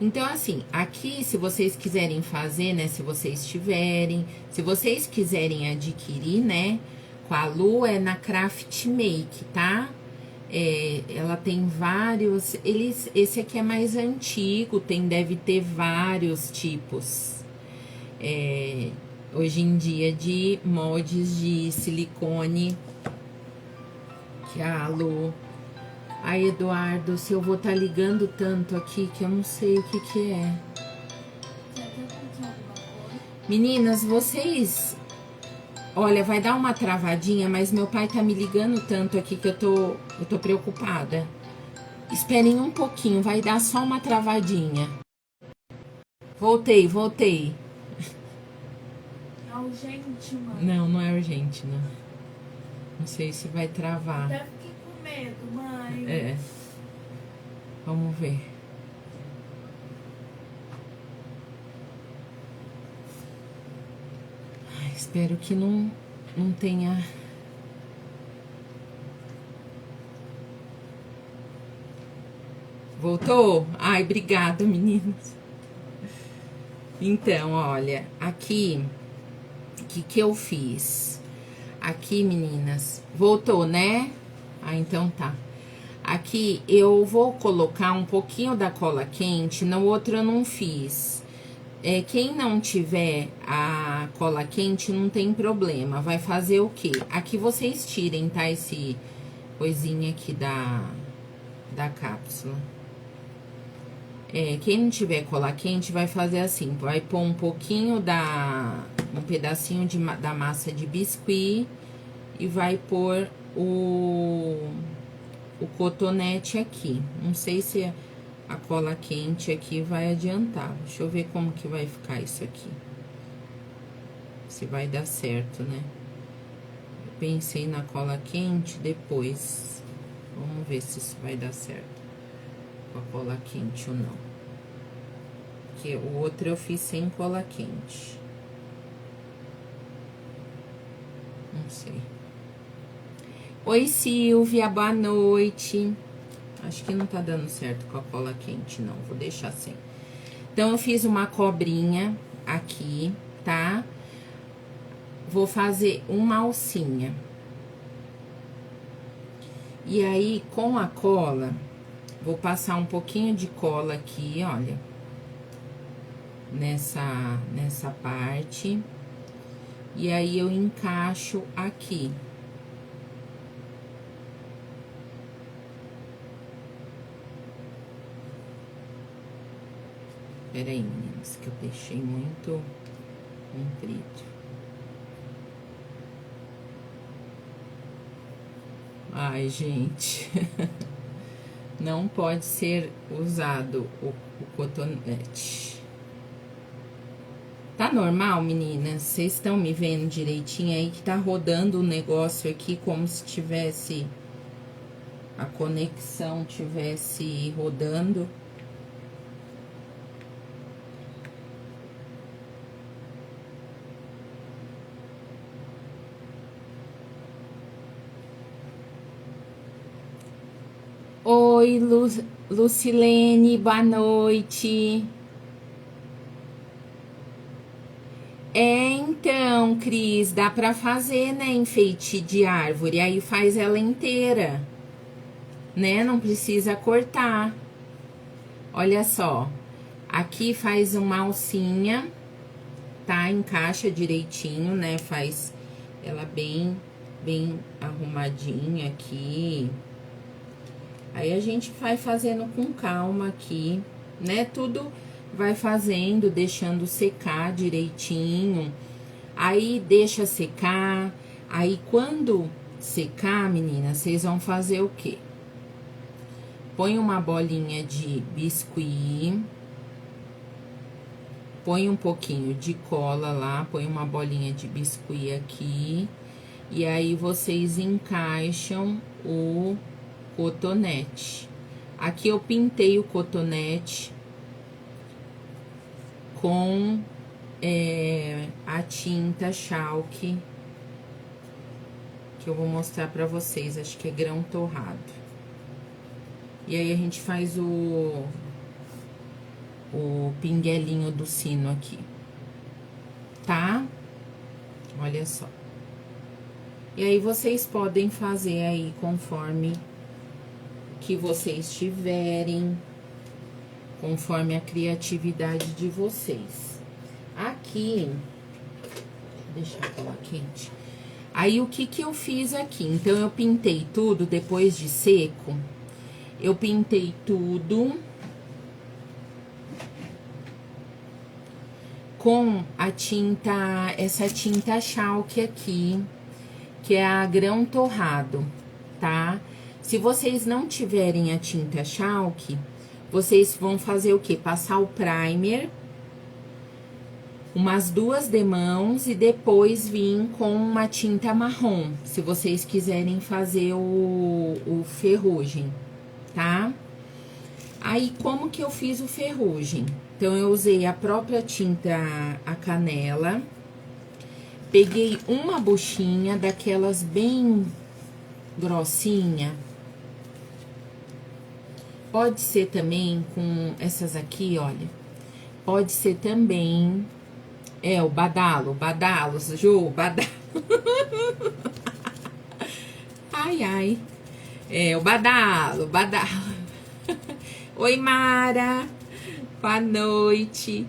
Então, assim, aqui, se vocês quiserem fazer, né, se vocês quiserem adquirir, né, com a Lu, é na Craft Make, tá? Ela tem vários, esse aqui é mais antigo, deve ter vários tipos, hoje em dia, de moldes de silicone, que a Lu... Ai, Eduardo, se eu vou estar ligando tanto aqui que eu não sei o que que é. Meninas, vocês... Olha, vai dar uma travadinha, mas meu pai tá me ligando tanto aqui que eu tô preocupada. Esperem um pouquinho, vai dar só uma travadinha. Voltei. É urgente, mãe. Não, não é urgente, não. Não sei se vai travar. Até fiquei com medo, mãe. É. Vamos ver. Ai, espero que não tenha... Voltou? Ai, obrigada, meninas. Então, olha, aqui, o que eu fiz? Aqui, meninas, voltou, né? Ah, então tá. Aqui eu vou colocar um pouquinho da cola quente, no outro eu não fiz. Quem não tiver a cola quente, não tem problema. Vai fazer o quê? Aqui vocês tirem, tá? Esse coisinha aqui da cápsula. Quem não tiver cola quente vai fazer assim, vai pôr um pouquinho um pedacinho da massa de biscuit e vai pôr o cotonete aqui. Não sei se a cola quente aqui vai adiantar. Deixa eu ver como que vai ficar isso aqui. Se vai dar certo, né? Eu pensei na cola quente depois. Vamos ver se isso vai dar certo. Com a cola quente ou não. Porque o outro eu fiz sem cola quente. Não sei. Oi, Silvia, boa noite. Acho que não tá dando certo com a cola quente, não. Vou deixar assim. Então, eu fiz uma cobrinha aqui, tá? Vou fazer uma alcinha. E aí, com a cola... Vou passar um pouquinho de cola aqui, olha. Nessa parte. E aí, eu encaixo aqui. Peraí, meninas, que eu deixei muito comprido. Ai, gente... Não pode ser usado o cotonete. Tá normal, meninas? Vocês estão me vendo direitinho aí que tá rodando o negócio aqui como se tivesse... A conexão tivesse rodando. Oi, Lucilene, boa noite. Então, Cris, dá pra fazer, né, enfeite de árvore, aí faz ela inteira, né, não precisa cortar. Olha só, aqui faz uma alcinha, tá, encaixa direitinho, né, faz ela bem arrumadinha aqui. Aí, a gente vai fazendo com calma aqui, né? Tudo vai fazendo, deixando secar direitinho. Aí deixa secar. Aí quando secar, meninas, vocês vão fazer o quê? Põe uma bolinha de biscuit. Põe um pouquinho de cola lá, põe uma bolinha de biscuit aqui. E aí, vocês encaixam o cotonete. Aqui eu pintei o cotonete com a tinta chalk, que eu vou mostrar pra vocês, acho que é grão torrado. E aí, a gente faz o pinguelinho do sino aqui, tá? Olha só. E aí, vocês podem fazer aí conforme que vocês tiverem, conforme a criatividade de vocês. Aqui, deixa eu colar quente. Aí, o que eu fiz aqui? Então, eu pintei tudo depois de seco. Eu pintei tudo com a tinta, essa tinta chalk aqui, que é a grão torrado, tá? Se vocês não tiverem a tinta chalk, vocês vão fazer o quê? Passar o primer, umas 2 demãos, e depois vir com uma tinta marrom, se vocês quiserem fazer o ferrugem, tá? Aí, como que eu fiz o ferrugem? Então, eu usei a própria tinta, a canela. Peguei uma buchinha daquelas bem grossinha. Pode ser também com essas aqui, olha. Pode ser também... o badalo, Ju, badalo. Ai, ai. O badalo. Oi, Mara. Boa noite.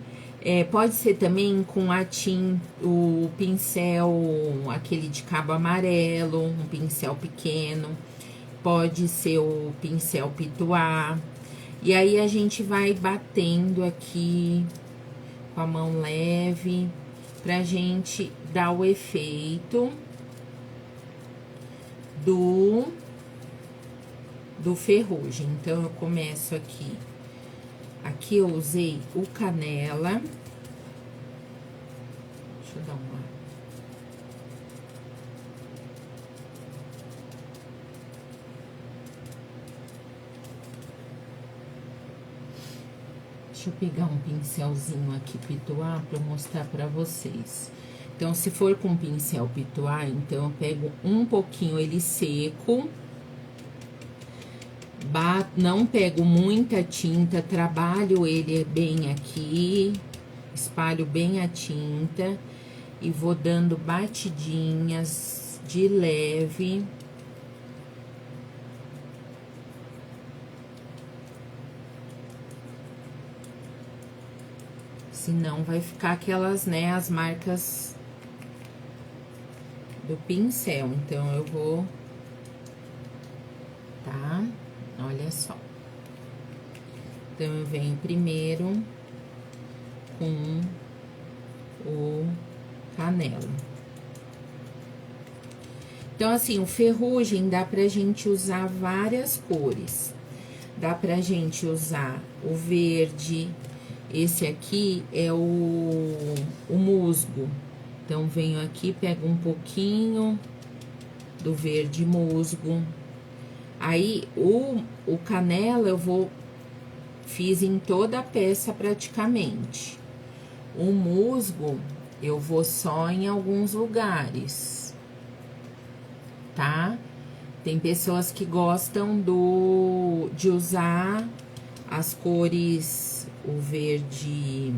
Pode ser também com o pincel, aquele de cabo amarelo, um pincel pequeno. Pode ser o pincel pituá. E aí, a gente vai batendo aqui com a mão leve, pra gente dar o efeito do ferrugem. Então, eu começo aqui. Aqui eu usei o canela. Deixa eu dar uma... Deixa eu pegar um pincelzinho aqui pituá pra eu mostrar pra vocês. Então, se for com pincel pituá, então eu pego um pouquinho ele seco. Não pego muita tinta, trabalho ele bem aqui, espalho bem a tinta e vou dando batidinhas de leve. Senão vai ficar aquelas, né, as marcas do pincel. Então, eu vou, tá? Olha só. Então, eu venho primeiro com o canela. Então, assim, o ferrugem dá pra gente usar várias cores. Dá pra gente usar o verde. Esse aqui é o musgo. Então, venho aqui, pego um pouquinho do verde musgo. Aí, o canela eu fiz em toda a peça praticamente. O musgo, eu vou só em alguns lugares, tá? Tem pessoas que gostam de usar as cores, o verde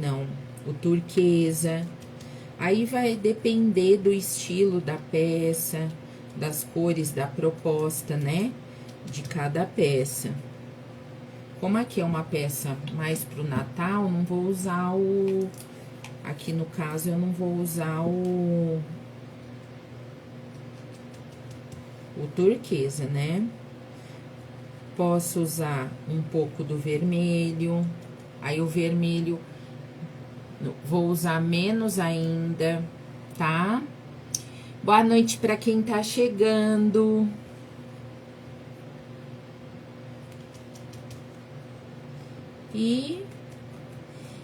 não, o turquesa. Aí vai depender do estilo da peça, das cores da proposta, né? De cada peça. Como aqui é uma peça mais pro Natal, não vou usar aqui no caso, eu não vou usar o turquesa, né? Posso usar um pouco do vermelho, Aí o vermelho, vou usar menos ainda, tá? Boa noite pra quem tá chegando.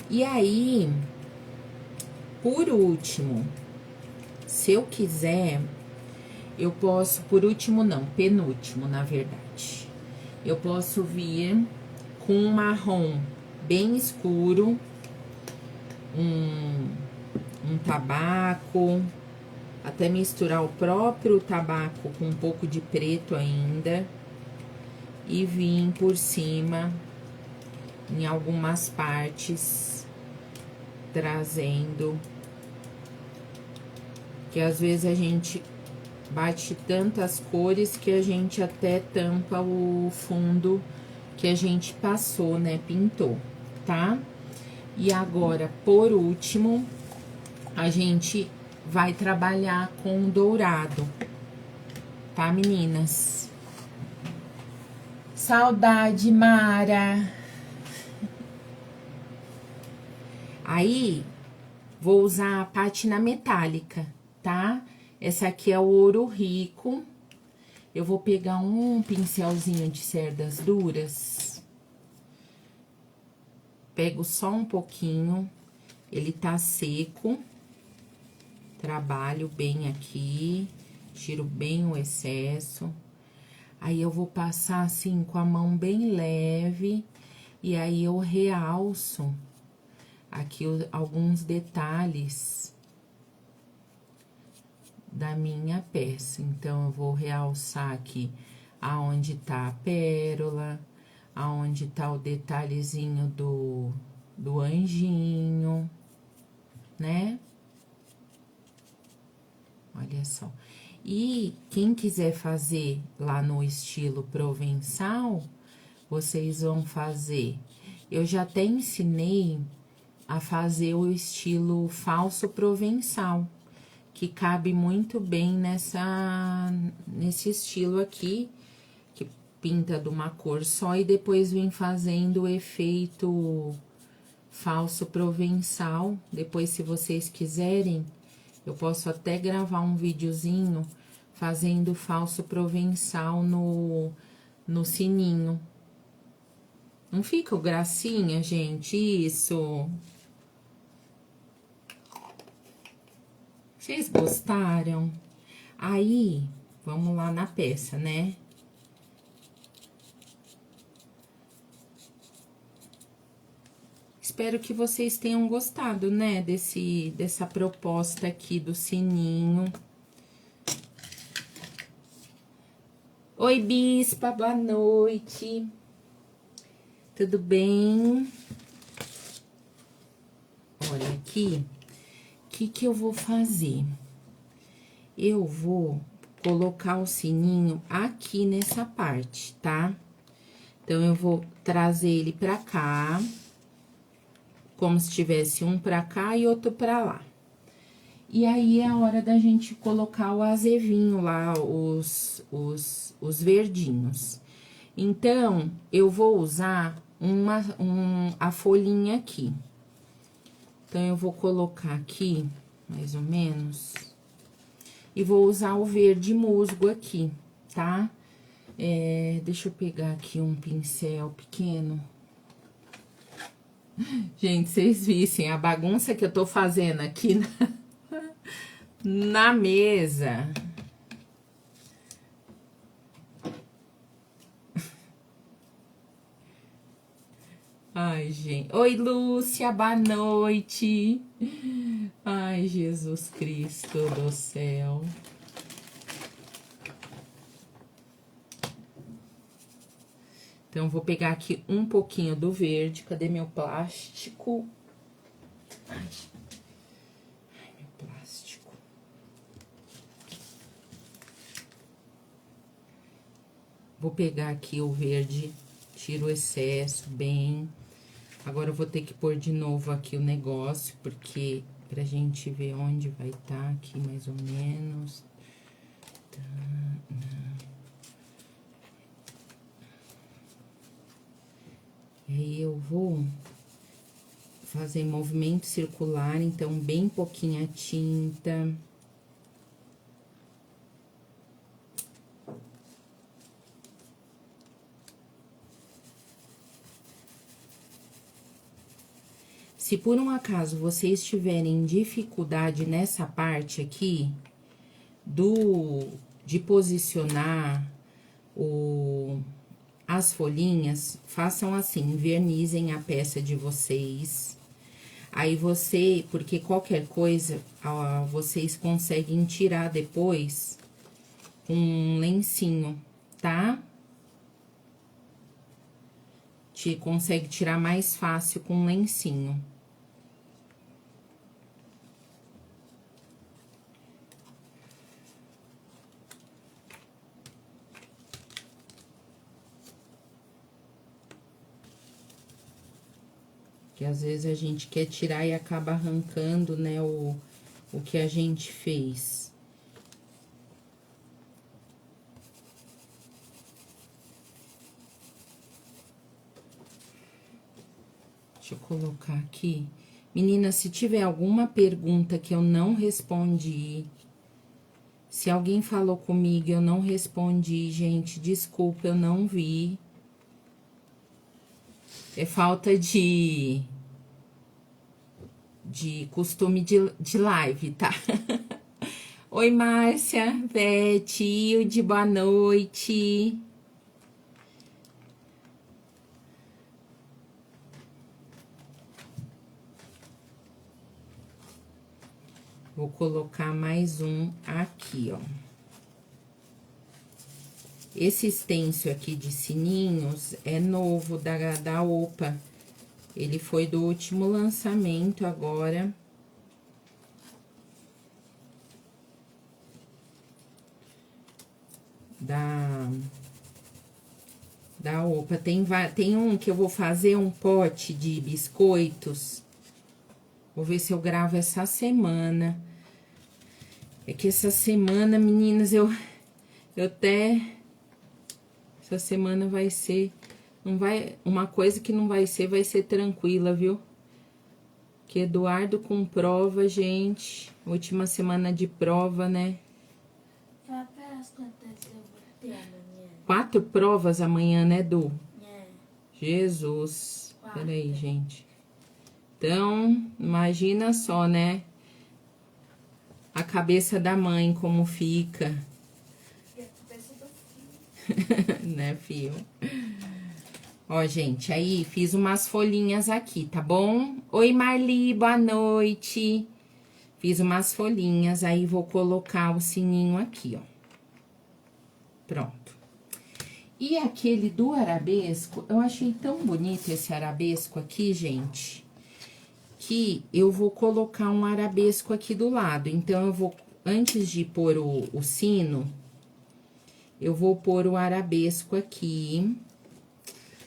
E aí, por último, se eu quiser, eu posso, por último não, penúltimo, na verdade. Eu posso vir com um marrom bem escuro, um tabaco, até misturar o próprio tabaco com um pouco de preto ainda, e vir por cima em algumas partes, trazendo, que às vezes a gente bate tantas cores que a gente até tampa o fundo que a gente passou, né, pintou, tá? E agora, por último, a gente vai trabalhar com dourado, tá, meninas? Saudade, Mara! Aí, vou usar a pátina metálica, tá? Essa aqui é o ouro rico. Eu vou pegar um pincelzinho de cerdas duras. Pego só um pouquinho. Ele tá seco. Trabalho bem aqui. Tiro bem o excesso. Aí, eu vou passar assim com a mão bem leve. E aí, eu realço aqui alguns detalhes da minha peça. Então, eu vou realçar aqui aonde tá a pérola, aonde tá o detalhezinho do anjinho, né? Olha só. E quem quiser fazer lá no estilo provençal, vocês vão fazer. Eu já até ensinei a fazer o estilo falso provençal, que cabe muito bem nesse estilo aqui, que pinta de uma cor só e depois vem fazendo o efeito falso provençal. Depois, se vocês quiserem, eu posso até gravar um videozinho fazendo falso provençal no sininho. Não fica o gracinha, gente? Isso! Vocês gostaram? Aí, vamos lá na peça, né? Espero que vocês tenham gostado, né, dessa proposta aqui do sininho. Oi, Bispa, boa noite. Tudo bem? Olha aqui, o que eu vou fazer? Eu vou colocar o sininho aqui nessa parte, tá? Então, eu vou trazer ele pra cá, como se tivesse um pra cá e outro pra lá. E aí, é a hora da gente colocar o azevinho lá, os verdinhos. Então, eu vou usar a folhinha aqui. Então, eu vou colocar aqui, mais ou menos, e vou usar o verde musgo aqui, tá? Deixa eu pegar aqui um pincel pequeno. Gente, vocês vissem a bagunça que eu tô fazendo aqui na mesa. Ai, gente. Oi, Lúcia, boa noite. Ai, Jesus Cristo do céu. Então, vou pegar aqui um pouquinho do verde. Cadê meu plástico? Ai, meu plástico. Vou pegar aqui o verde, tiro o excesso bem. Agora, eu vou ter que pôr de novo aqui o negócio, porque pra gente ver onde vai estar aqui, mais ou menos. Tá, E aí, eu vou fazer movimento circular, então bem pouquinha tinta. Se por um acaso vocês tiverem dificuldade nessa parte aqui de posicionar as folhinhas, façam assim, invernizem a peça de vocês. Aí porque qualquer coisa, vocês conseguem tirar depois com um lencinho, tá? Consegue tirar mais fácil com um lencinho. Que às vezes a gente quer tirar e acaba arrancando, né, o que a gente fez. Deixa eu colocar aqui. Meninas, se tiver alguma pergunta que eu não respondi, se alguém falou comigo e eu não respondi, gente, desculpa, eu não vi. É falta de costume de live, tá? Oi, Márcia, Vete, Hilde, boa noite. Vou colocar mais um aqui, ó. Esse stencil aqui de sininhos é novo, da Opa. Ele foi do último lançamento agora. Da Opa. Tem um que eu vou fazer um pote de biscoitos. Vou ver se eu gravo essa semana. É que essa semana, meninas, eu até... Essa semana vai ser... Não vai... Uma coisa que não vai ser tranquila, viu? Que Eduardo com prova, gente. Última semana de prova, né? As quantas eu vou ter amanhã? 4 provas amanhã, né, Du? É. Jesus. 4. Peraí, gente. Então, imagina só, né? A cabeça da mãe, como fica. E a cabeça do filho. Né, filho? Ó, gente, aí fiz umas folhinhas aqui, tá bom? Oi, Marli, boa noite. Fiz umas folhinhas, aí vou colocar o sininho aqui, ó. Pronto. E aquele do arabesco, eu achei tão bonito esse arabesco aqui, gente, que eu vou colocar um arabesco aqui do lado. Então, eu vou, antes de pôr o sino, eu vou pôr o arabesco aqui.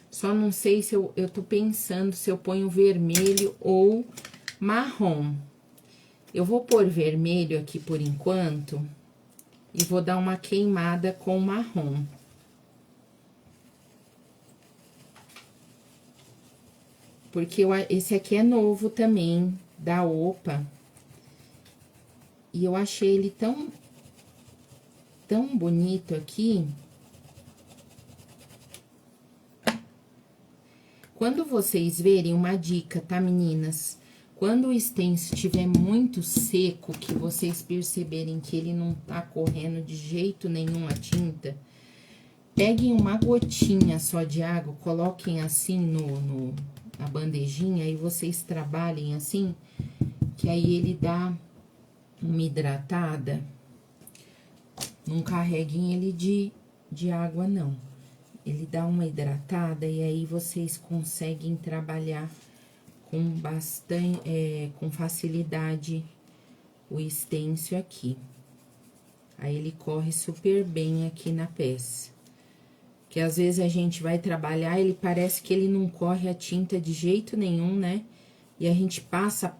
Só não sei se eu tô pensando se eu ponho vermelho ou marrom. Eu vou pôr vermelho aqui por enquanto e vou dar uma queimada com marrom. Porque esse aqui é novo também, da Opa. E eu achei ele tão bonito aqui. Quando vocês verem, uma dica, tá, meninas? Quando o stencil estiver muito seco, que vocês perceberem que ele não tá correndo de jeito nenhum a tinta, peguem uma gotinha só de água, coloquem assim na bandejinha e vocês trabalhem assim, que aí ele dá uma hidratada. Não carreguem ele de água, não. Ele dá uma hidratada e aí vocês conseguem trabalhar com bastante, com facilidade o stencil aqui. Aí ele corre super bem aqui na peça. Que às vezes a gente vai trabalhar, ele parece que ele não corre a tinta de jeito nenhum, né? E a gente passa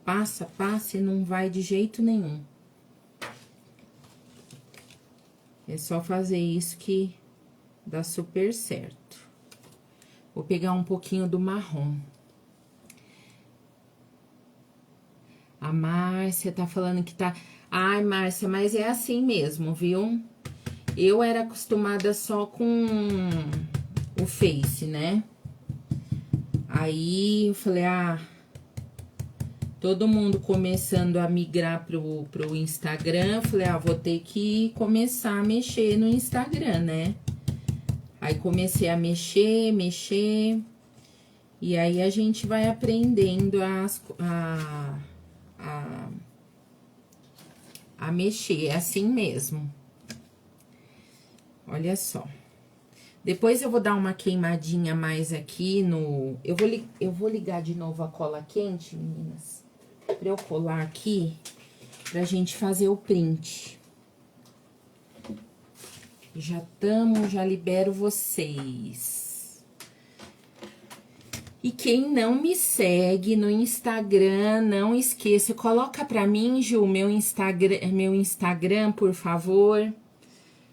e não vai de jeito nenhum. É só fazer isso que dá super certo. Vou pegar um pouquinho do marrom. A Márcia tá falando que tá... Ai, Márcia, mas é assim mesmo, viu? Eu era acostumada só com o Face, né? Aí eu falei, todo mundo começando a migrar pro Instagram, eu falei, vou ter que começar a mexer no Instagram, né? Aí comecei a mexer, e aí a gente vai aprendendo a mexer, é assim mesmo. Olha só. Depois eu vou dar uma queimadinha mais aqui no... Eu vou ligar de novo a cola quente, meninas, pra eu colar aqui, pra gente fazer o print. Já libero vocês. E quem não me segue no Instagram, não esqueça, coloca pra mim, Ju, meu Instagram, por favor.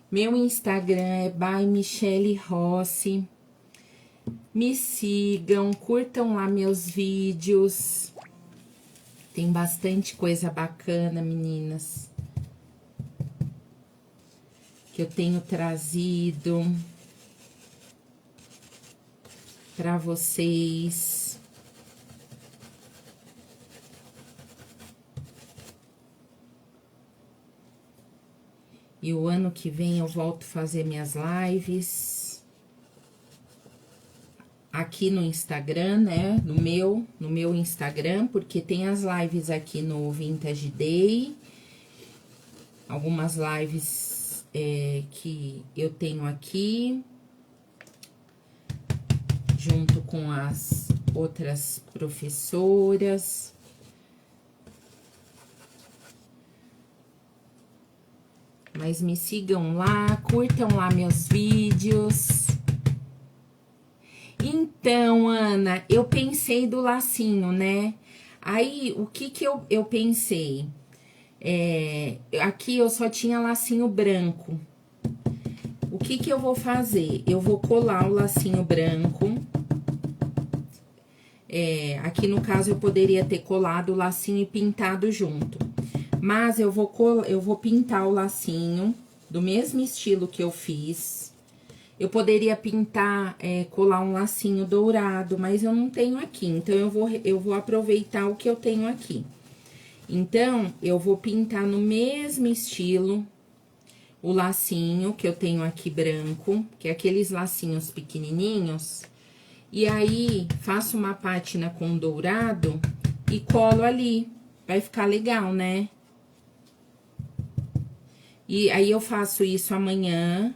Meu Instagram é by Michele Rossi. Me sigam, curtam lá meus vídeos. Tem bastante coisa bacana, meninas, que eu tenho trazido para vocês. E o ano que vem eu volto a fazer minhas lives aqui no Instagram, né? No meu Instagram, porque tem as lives aqui no Vintage Day. Algumas lives que eu tenho aqui, junto com as outras professoras. Mas me sigam lá, curtam lá meus vídeos. Então, Ana, eu pensei do lacinho, né? Aí, o que eu pensei? Aqui eu só tinha lacinho branco. O que eu vou fazer? Eu vou colar o lacinho branco. Aqui no caso eu poderia ter colado o lacinho e pintado junto. Mas eu vou pintar o lacinho do mesmo estilo que eu fiz. Eu poderia pintar, colar um lacinho dourado, mas eu não tenho aqui. Então, eu vou aproveitar o que eu tenho aqui. Então, eu vou pintar no mesmo estilo o lacinho que eu tenho aqui branco, que é aqueles lacinhos pequenininhos. E aí, faço uma pátina com dourado e colo ali. Vai ficar legal, né? E aí, eu faço isso amanhã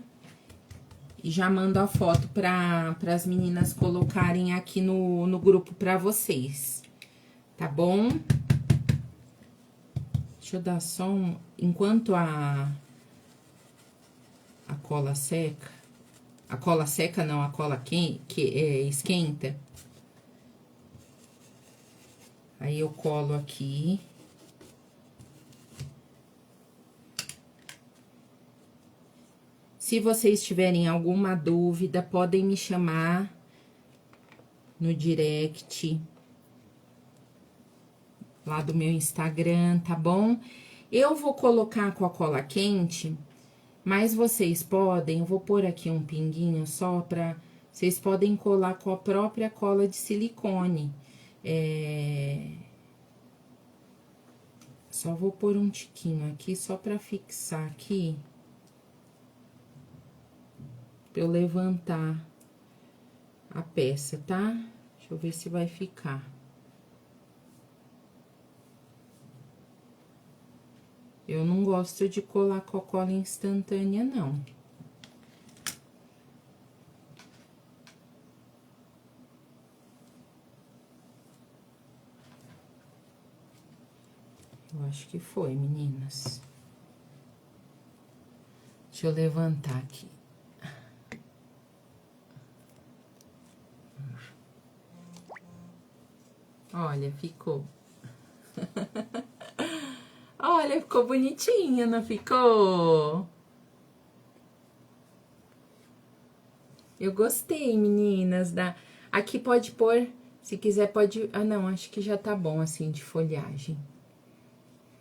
e já mando a foto para as meninas colocarem aqui no grupo para vocês, tá bom? Deixa eu dar só um... Enquanto a cola seca... A cola seca não, a cola esquenta. Aí, eu colo aqui. Se vocês tiverem alguma dúvida, podem me chamar no direct lá do meu Instagram, tá bom? Eu vou colocar com a cola quente, mas vocês podem, eu vou pôr aqui um pinguinho só pra... Vocês podem colar com a própria cola de silicone. Só vou pôr um tiquinho aqui, só pra fixar aqui. Pra eu levantar a peça, tá? Deixa eu ver se vai ficar. Eu não gosto de colar com a cola instantânea, não. Eu acho que foi, meninas. Deixa eu levantar aqui. Olha, ficou. Olha, ficou bonitinha, não ficou? Eu gostei, meninas, Aqui pode pôr, se quiser pode... Ah, não, acho que já tá bom, assim, de folhagem.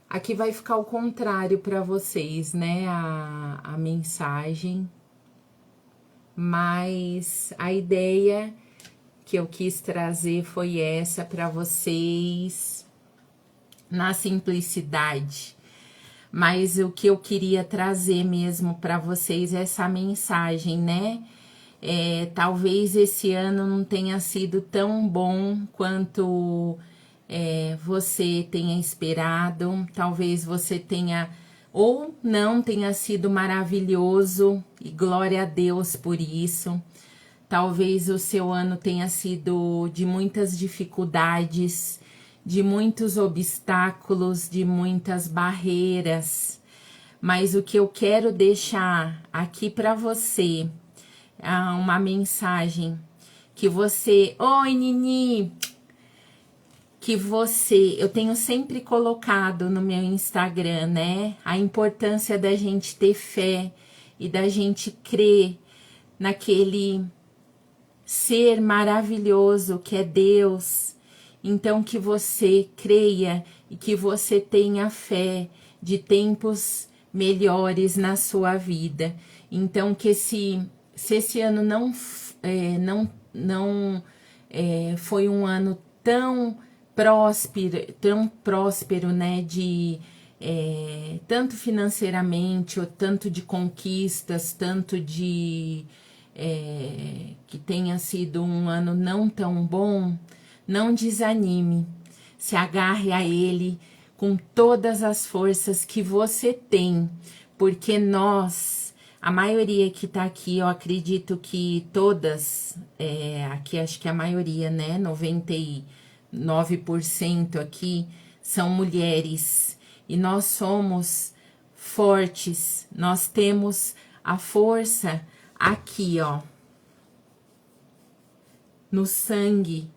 Aqui vai ficar o contrário para vocês, né? A mensagem. Mas a ideia que eu quis trazer foi essa para vocês, na simplicidade. Mas o que eu queria trazer mesmo para vocês é essa mensagem, né? Talvez esse ano não tenha sido tão bom quanto você tenha esperado, talvez você tenha ou não tenha sido maravilhoso, e glória a Deus por isso. Talvez o seu ano tenha sido de muitas dificuldades, de muitos obstáculos, de muitas barreiras. Mas o que eu quero deixar aqui para você é uma mensagem que você... Oi, Nini! Que você... Eu tenho sempre colocado no meu Instagram, né? A importância da gente ter fé e da gente crer naquele ser maravilhoso que é Deus. Então, que você creia e que você tenha fé de tempos melhores na sua vida. Então, que se esse ano não foi um ano tão próspero, né, tanto financeiramente, ou tanto de conquistas, tanto de que tenha sido um ano não tão bom, não desanime, se agarre a ele com todas as forças que você tem, porque a maioria que tá aqui, eu acredito que todas, aqui acho que a maioria, né, 99% aqui são mulheres, e nós somos fortes, nós temos a força aqui, ó, no sangue.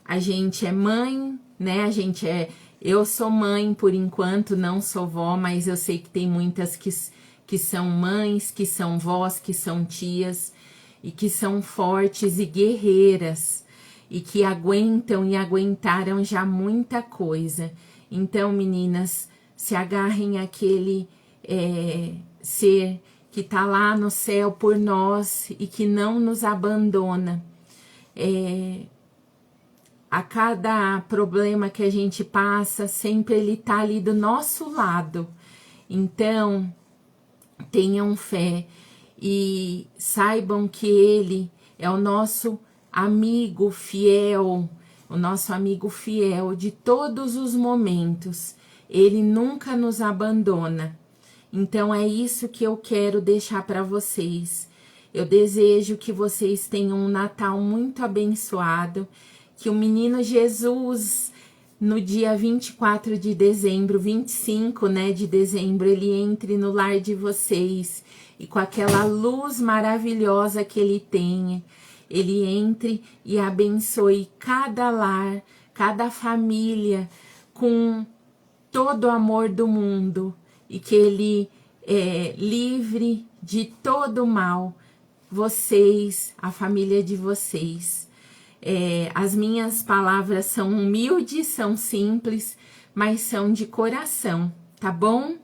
A gente é mãe, né? Eu sou mãe por enquanto, não sou vó, mas eu sei que tem muitas que são mães, que são vós, que são tias e que são fortes e guerreiras e que aguentam e aguentaram já muita coisa. Então, meninas, se agarrem àquele ser que tá lá no céu por nós e que não nos abandona. A cada problema que a gente passa, sempre ele tá ali do nosso lado. Então, tenham fé e saibam que ele é o nosso amigo fiel, de todos os momentos. Ele nunca nos abandona. Então, é isso que eu quero deixar para vocês. Eu desejo que vocês tenham um Natal muito abençoado, que o menino Jesus, no dia 24 de dezembro, 25, né, de dezembro, ele entre no lar de vocês e com aquela luz maravilhosa que ele tem, ele entre e abençoe cada lar, cada família com todo o amor do mundo e que ele livre de todo o mal, vocês, a família de vocês. As minhas palavras são humildes, são simples, mas são de coração, tá bom?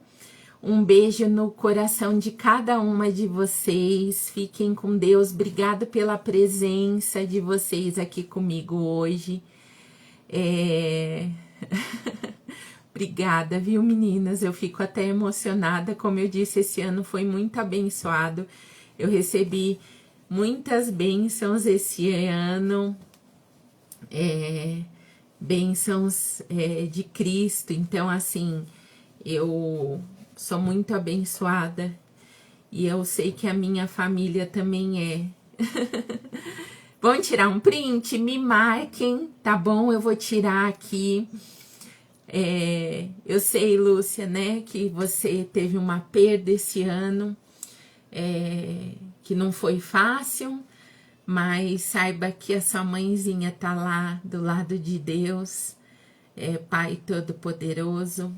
Um beijo no coração de cada uma de vocês. Fiquem com Deus. Obrigada pela presença de vocês aqui comigo hoje. Obrigada, viu, meninas? Eu fico até emocionada. Como eu disse, esse ano foi muito abençoado. Eu recebi muitas bênçãos esse ano. Bênçãos de Cristo. Então, assim, eu sou muito abençoada. E eu sei que a minha família também é. Vão tirar um print? Me marquem, tá bom? Eu vou tirar aqui. Eu sei, Lúcia, né, que você teve uma perda esse ano, que não foi fácil, mas saiba que a sua mãezinha tá lá do lado de Deus, Pai Todo-Poderoso,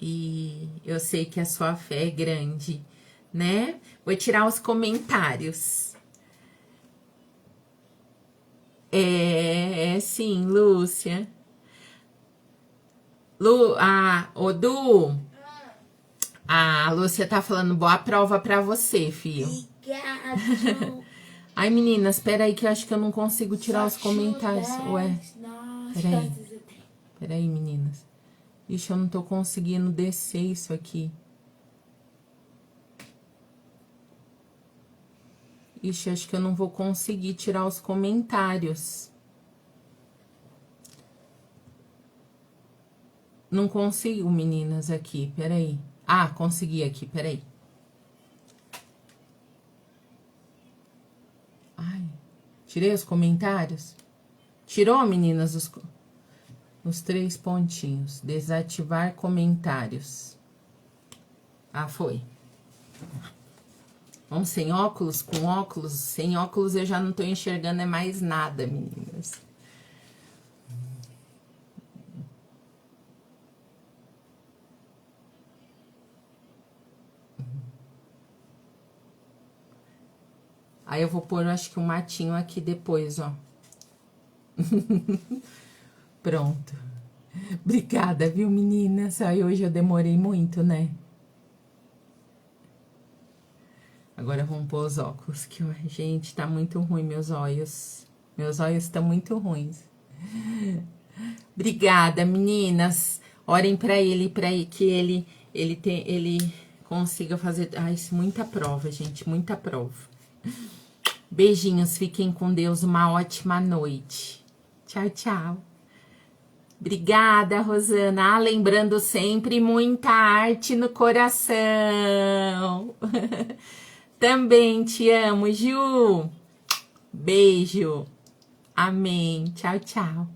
e eu sei que a sua fé é grande, né? Vou tirar os comentários. Sim, Lúcia. Ô Du, a Lúcia tá falando boa prova pra você, filho. Obrigado. Ai, meninas, peraí que eu acho que eu não consigo tirar os comentários. Ué, peraí. Peraí, meninas. Ixi, eu não tô conseguindo descer isso aqui. Ixi, acho que eu não vou conseguir tirar os comentários. Não consigo, meninas, aqui, peraí. Ah, consegui aqui, peraí. Ai, tirei os comentários? Tirou, meninas, os 3 pontinhos. Desativar comentários. Ah, foi. Vamos sem óculos? Com óculos? Sem óculos eu já não tô enxergando é mais nada, meninas. Aí eu vou pôr, acho que um matinho aqui depois, ó. Pronto. Obrigada, viu, meninas? Aí hoje eu demorei muito, né? Agora vamos pôr os óculos, que, gente, tá muito ruim meus olhos. Meus olhos estão muito ruins. Obrigada, meninas. Orem pra ele, que ele consiga fazer... Ai, muita prova, gente, muita prova. Beijinhos, fiquem com Deus, uma ótima noite. Tchau, tchau. Obrigada, Rosana. Ah, lembrando sempre, muita arte no coração. Também te amo, Ju. Beijo. Amém. Tchau, tchau.